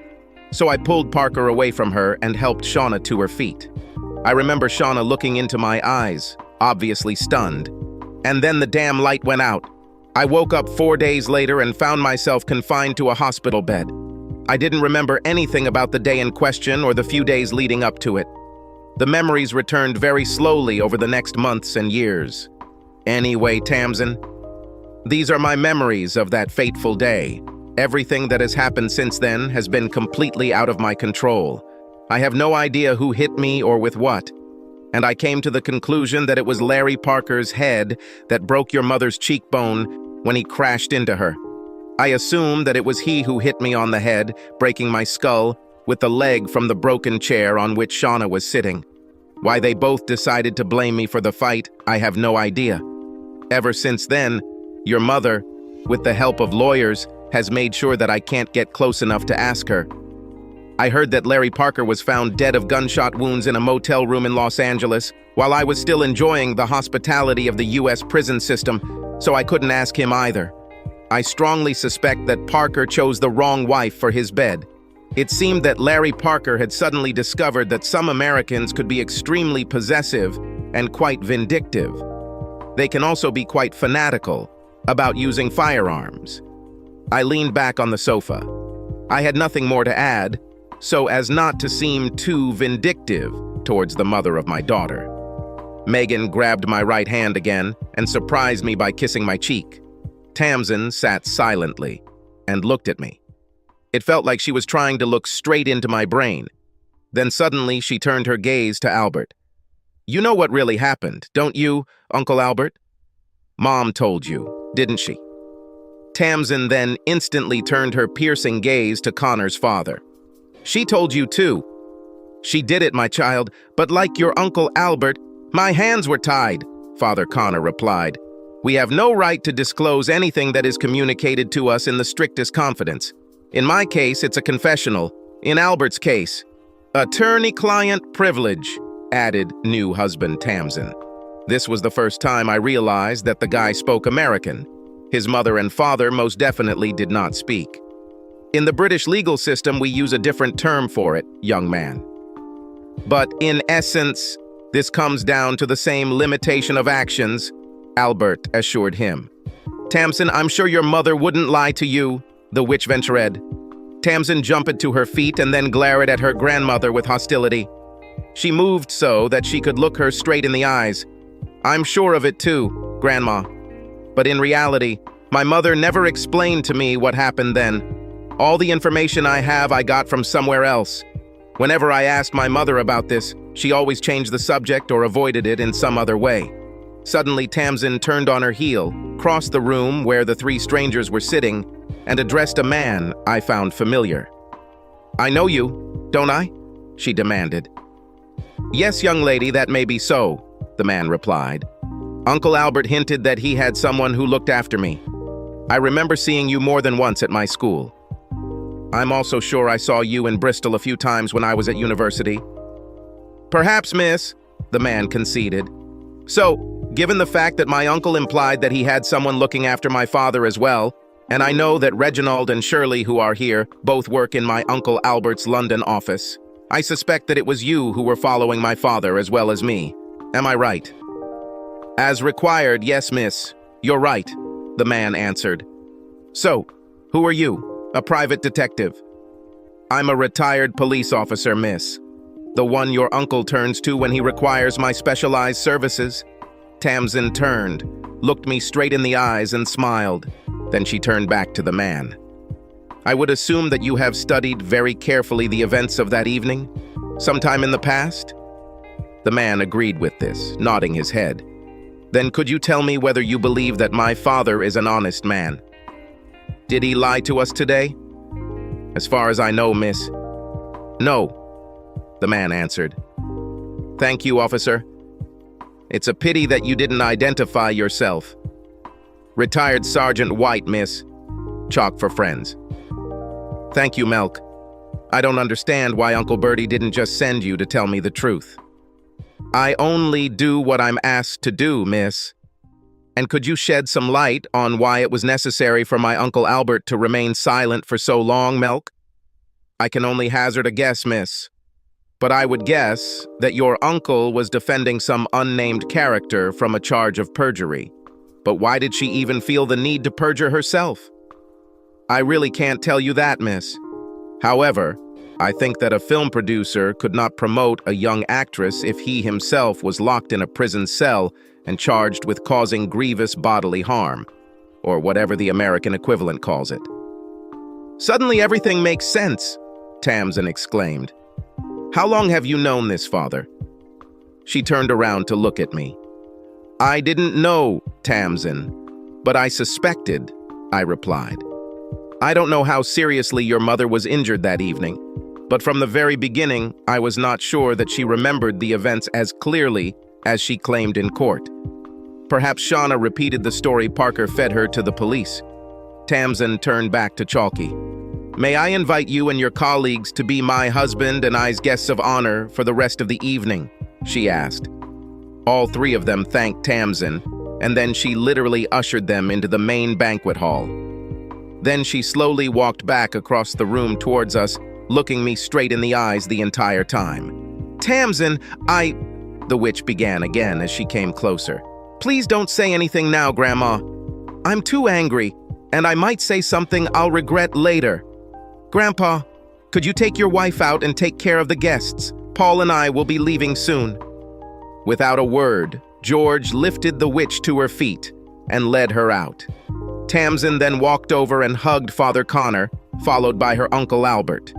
A: So I pulled Parker away from her and helped Shauna to her feet. I remember Shauna looking into my eyes, obviously stunned. And then the damn light went out. I woke up 4 days later and found myself confined to a hospital bed. I didn't remember anything about the day in question or the few days leading up to it. The memories returned very slowly over the next months and years. Anyway, Tamsin, these are my memories of that fateful day. Everything that has happened since then has been completely out of my control. I have no idea who hit me or with what, and I came to the conclusion that it was Larry Parker's head that broke your mother's cheekbone when he crashed into her. I assume that it was he who hit me on the head, breaking my skull, with the leg from the broken chair on which Shauna was sitting. Why they both decided to blame me for the fight, I have no idea. Ever since then, your mother, with the help of lawyers, has made sure that I can't get close enough to ask her. I heard that Larry Parker was found dead of gunshot wounds in a motel room in Los Angeles while I was still enjoying the hospitality of the U.S. prison system, so I couldn't ask him either. I strongly suspect that Parker chose the wrong wife for his bed. It seemed that Larry Parker had suddenly discovered that some Americans could be extremely possessive and quite vindictive. They can also be quite fanatical about using firearms. I leaned back on the sofa. I had nothing more to add, so as not to seem too vindictive towards the mother of my daughter. Megan grabbed my right hand again and surprised me by kissing my cheek. Tamsin sat silently and looked at me. It felt like she was trying to look straight into my brain. Then suddenly she turned her gaze to Albert. "You know what really happened, don't you, Uncle Albert? Mom told you, didn't she?" Tamsin then instantly turned her piercing gaze to Connor's father. "She told you too. She did it, my child, but like your Uncle Albert, my hands were tied, Father Connor replied. We have no right to disclose anything that is communicated to us in the strictest confidence. In my case, it's a confessional. In Albert's case, attorney-client privilege, added new husband Tamsin. This was the first time I realized that the guy spoke American. His mother and father most definitely did not speak. In the British legal system, we use a different term for it, young man. But in essence, this comes down to the same limitation of actions, Albert assured him. Tamsin, I'm sure your mother wouldn't lie to you, the witch ventured. Tamsin jumped to her feet and then glared at her grandmother with hostility. She moved so that she could look her straight in the eyes. I'm sure of it too, Grandma. But in reality, my mother never explained to me what happened then. All the information I have I got from somewhere else. Whenever I asked my mother about this, she always changed the subject or avoided it in some other way. Suddenly, Tamsin turned on her heel, crossed the room where the three strangers were sitting, and addressed a man I found familiar. I know you, don't I? She demanded. Yes, young lady, that may be so, the man replied. Uncle Albert hinted that he had someone who looked after me. I remember seeing you more than once at my school. I'm also sure I saw you in Bristol a few times when I was at university. Perhaps, miss, the man conceded. So, given the fact that my uncle implied that he had someone looking after my father as well, and I know that Reginald and Shirley, who are here, both work in my Uncle Albert's London office, I suspect that it was you who were following my father as well as me. Am I right? As required, yes, miss. You're right, the man answered. So, who are you? A private detective. I'm a retired police officer, miss. The one your uncle turns to when he requires my specialized services. Tamsin turned, looked me straight in the eyes and smiled. Then she turned back to the man. I would assume that you have studied very carefully the events of that evening, sometime in the past? The man agreed with this, nodding his head. Then could you tell me whether you believe that my father is an honest man? Did he lie to us today? As far as I know, miss. No, the man answered. Thank you, officer. It's a pity that you didn't identify yourself. Retired Sergeant White, miss. Chalk for friends. Thank you, Melk. I don't understand why Uncle Bertie didn't just send you to tell me the truth. I only do what I'm asked to do, miss. And could you shed some light on why it was necessary for my Uncle Albert to remain silent for so long, Melk? I can only hazard a guess, miss. But I would guess that your uncle was defending some unnamed character from a charge of perjury. But why did she even feel the need to perjure herself? I really can't tell you that, miss. However, I think that a film producer could not promote a young actress if he himself was locked in a prison cell and charged with causing grievous bodily harm, or whatever the American equivalent calls it. Suddenly everything makes sense, Tamsin exclaimed. How long have you known this father? She turned around to look at me. I didn't know, Tamsin, but I suspected, I replied. I don't know how seriously your mother was injured that evening, but from the very beginning, I was not sure that she remembered the events as clearly as she claimed in court. Perhaps Shauna repeated the story Parker fed her to the police. Tamsin turned back to Chalky. May I invite you and your colleagues to be my husband and I's guests of honor for the rest of the evening, she asked. All three of them thanked Tamsin, and then she literally ushered them into the main banquet hall. Then she slowly walked back across the room towards us, looking me straight in the eyes the entire time. Tamsin, the witch began again as she came closer. Please don't say anything now, Grandma. I'm too angry, and I might say something I'll regret later. Grandpa, could you take your wife out and take care of the guests? Paul and I will be leaving soon. Without a word, George lifted the witch to her feet and led her out. Tamsin then walked over and hugged Father Connor, followed by her Uncle Albert.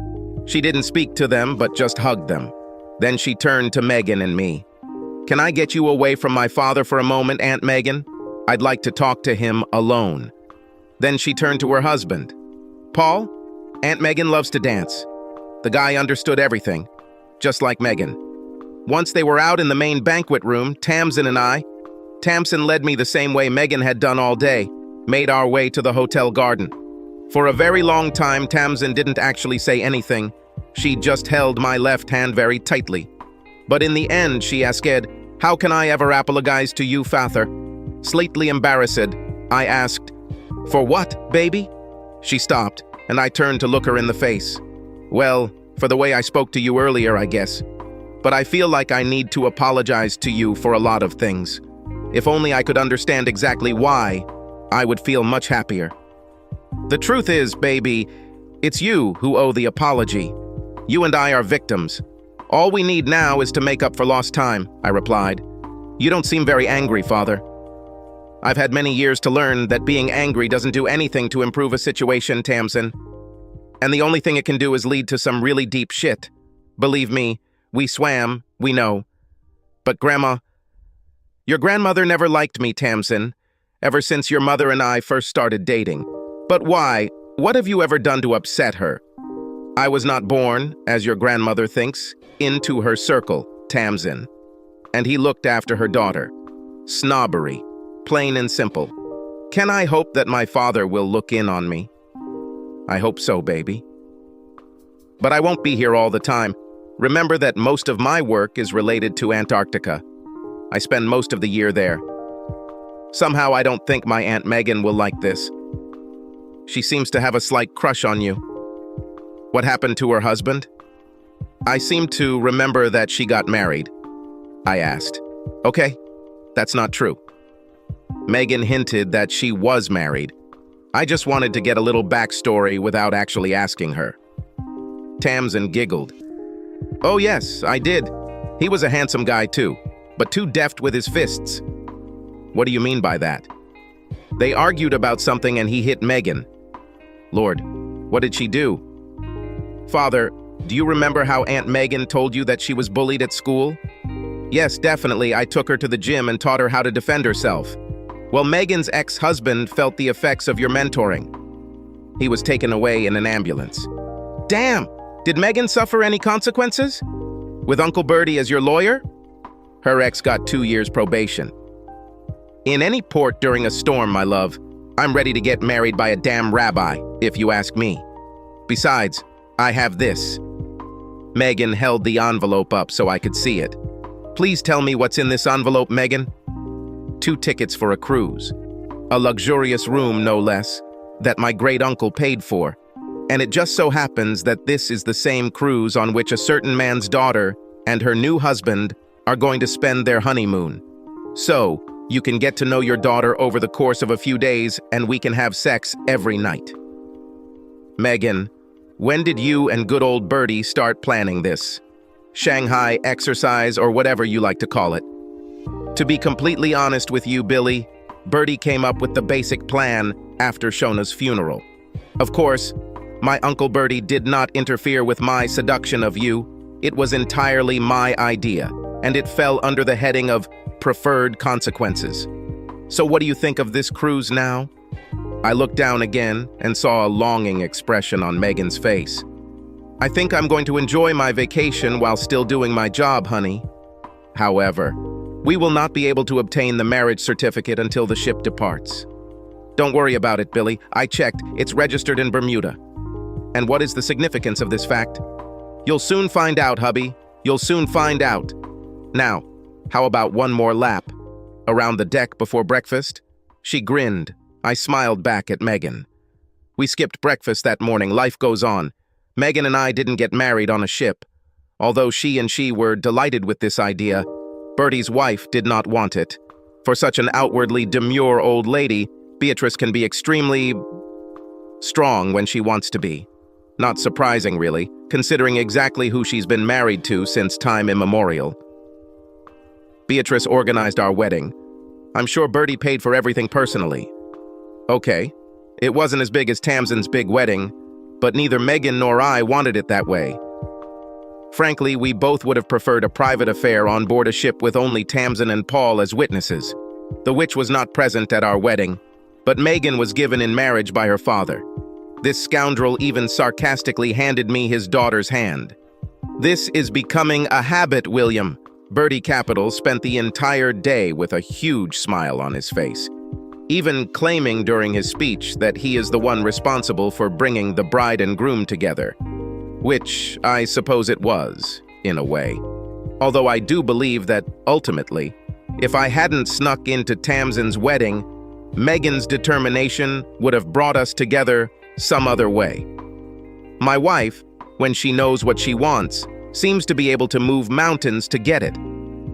A: She didn't speak to them, but just hugged them. Then she turned to Megan and me. Can I get you away from my father for a moment, Aunt Megan? I'd like to talk to him alone. Then she turned to her husband. Paul, Aunt Megan loves to dance. The guy understood everything. just like Megan. Once they were out in the main banquet room, Tamsin led me the same way Megan had done all day, made our way to the hotel garden. For a very long time, Tamsin didn't actually say anything. She just held my left hand very tightly. But in the end, she asked, "How can I ever apologize to you, father?" Slightly embarrassed, I asked, "For what, baby?" She stopped, and I turned to look her in the face. "Well, for the way I spoke to you earlier, I guess. But I feel like I need to apologize to you for a lot of things. If only I could understand exactly why, I would feel much happier. The truth is, baby, it's you who owe the apology. You and I are victims. All we need now is to make up for lost time," I replied. "You don't seem very angry, father." "I've had many years to learn that being angry doesn't do anything to improve a situation, Tamsin. And the only thing it can do is lead to some really deep shit. Believe me, we swam, we know. But Grandma, your grandmother never liked me, Tamsin, ever since your mother and I first started dating. But why? What have you ever done to upset her? I was not born, as your grandmother thinks, into her circle, Tamsin." And he looked after her daughter. Snobbery, plain and simple. Can I hope that my father will look in on me? I hope so, baby. But I won't be here all the time. Remember that most of my work is related to Antarctica. I spend most of the year there. Somehow I don't think my Aunt Megan will like this. She seems to have a slight crush on you. What happened to her husband? I seem to remember that she got married, I asked. Okay, that's not true. Megan hinted that she was married. I just wanted to get a little backstory without actually asking her. Tamsin giggled. Oh yes, I did. He was a handsome guy too, but too deft with his fists. What do you mean by that? They argued about something and he hit Megan. Lord, what did she do? Father, do you remember how Aunt Megan told you that she was bullied at school? Yes, definitely. I took her to the gym and taught her how to defend herself. Well, Megan's ex-husband felt the effects of your mentoring. He was taken away in an ambulance. Damn! Did Megan suffer any consequences? With Uncle Bertie as your lawyer? Her ex got 2 years probation. In any port during a storm, my love, I'm ready to get married by a damn rabbi, if you ask me. Besides, I have this. Megan held the envelope up so I could see it. Please tell me what's in this envelope, Megan. 2 tickets for a cruise. A luxurious room, no less, that my great-uncle paid for. And it just so happens that this is the same cruise on which a certain man's daughter and her new husband are going to spend their honeymoon. So, you can get to know your daughter over the course of a few days and we can have sex every night. Megan, when did you and good old Bertie start planning this? Shanghai exercise or whatever you like to call it. To be completely honest with you, Billy, Bertie came up with the basic plan after Shona's funeral. Of course, my Uncle Bertie did not interfere with my seduction of you. It was entirely my idea, and it fell under the heading of preferred consequences. So what do you think of this cruise now? I looked down again and saw a longing expression on Megan's face. I think I'm going to enjoy my vacation while still doing my job, honey. However, we will not be able to obtain the marriage certificate until the ship departs. Don't worry about it, Billy. I checked. It's registered in Bermuda. And what is the significance of this fact? You'll soon find out, hubby. You'll soon find out. Now, how about one more lap? Around the deck before breakfast? She grinned. I smiled back at Megan. We skipped breakfast that morning. Life goes on. Megan and I didn't get married on a ship. Although she were delighted with this idea, Bertie's wife did not want it. For such an outwardly demure old lady, Beatrice can be extremely strong when she wants to be. Not surprising, really, considering exactly who she's been married to since time immemorial. Beatrice organized our wedding. I'm sure Bertie paid for everything personally. Okay, it wasn't as big as Tamsin's big wedding, but neither Megan nor I wanted it that way. Frankly, we both would have preferred a private affair on board a ship with only Tamsin and Paul as witnesses. The witch was not present at our wedding, but Megan was given in marriage by her father. This scoundrel even sarcastically handed me his daughter's hand. This is becoming a habit, William. Bertie Capital spent the entire day with a huge smile on his face, even claiming during his speech that he is the one responsible for bringing the bride and groom together. Which I suppose it was, in a way. Although I do believe that, ultimately, if I hadn't snuck into Tamsin's wedding, Megan's determination would have brought us together some other way. My wife, when she knows what she wants, seems to be able to move mountains to get it.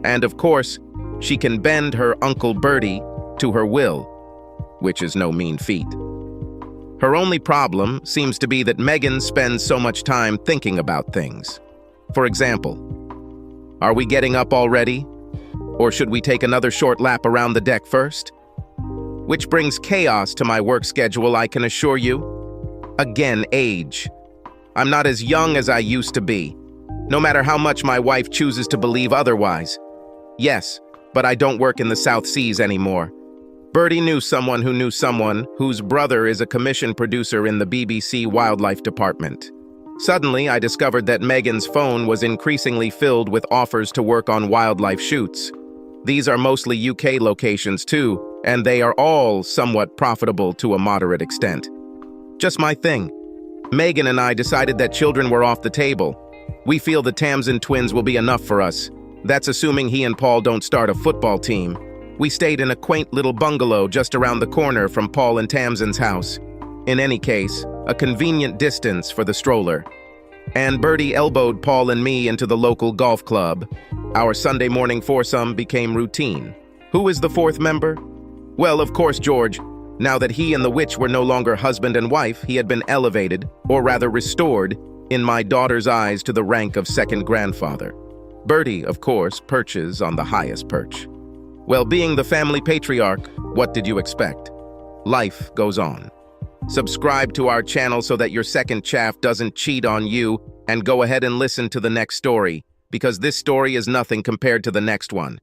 A: And of course, she can bend her Uncle Bertie to her will, which is no mean feat. Her only problem seems to be that Megan spends so much time thinking about things. For example, are we getting up already? Or should we take another short lap around the deck first? Which brings chaos to my work schedule, I can assure you. Again, age. I'm not as young as I used to be, no matter how much my wife chooses to believe otherwise. Yes, but I don't work in the South Seas anymore. Bertie knew someone whose brother is a commission producer in the BBC Wildlife Department. Suddenly, I discovered that Megan's phone was increasingly filled with offers to work on wildlife shoots. These are mostly UK locations too, and they are all somewhat profitable to a moderate extent. Just my thing. Megan and I decided that children were off the table. We feel the Tamsin twins will be enough for us. That's assuming he and Paul don't start a football team. We stayed in a quaint little bungalow just around the corner from Paul and Tamsin's house. In any case, a convenient distance for the stroller. And Bertie elbowed Paul and me into the local golf club. Our Sunday morning foursome became routine. Who is the fourth member? Well, of course, George. Now that he and the witch were no longer husband and wife, he had been elevated, or rather restored, in my daughter's eyes to the rank of second grandfather. Bertie, of course, perches on the highest perch. Well, being the family patriarch, what did you expect? Life goes on. Subscribe to our channel so that your second chaff doesn't cheat on you, and go ahead and listen to the next story, because this story is nothing compared to the next one.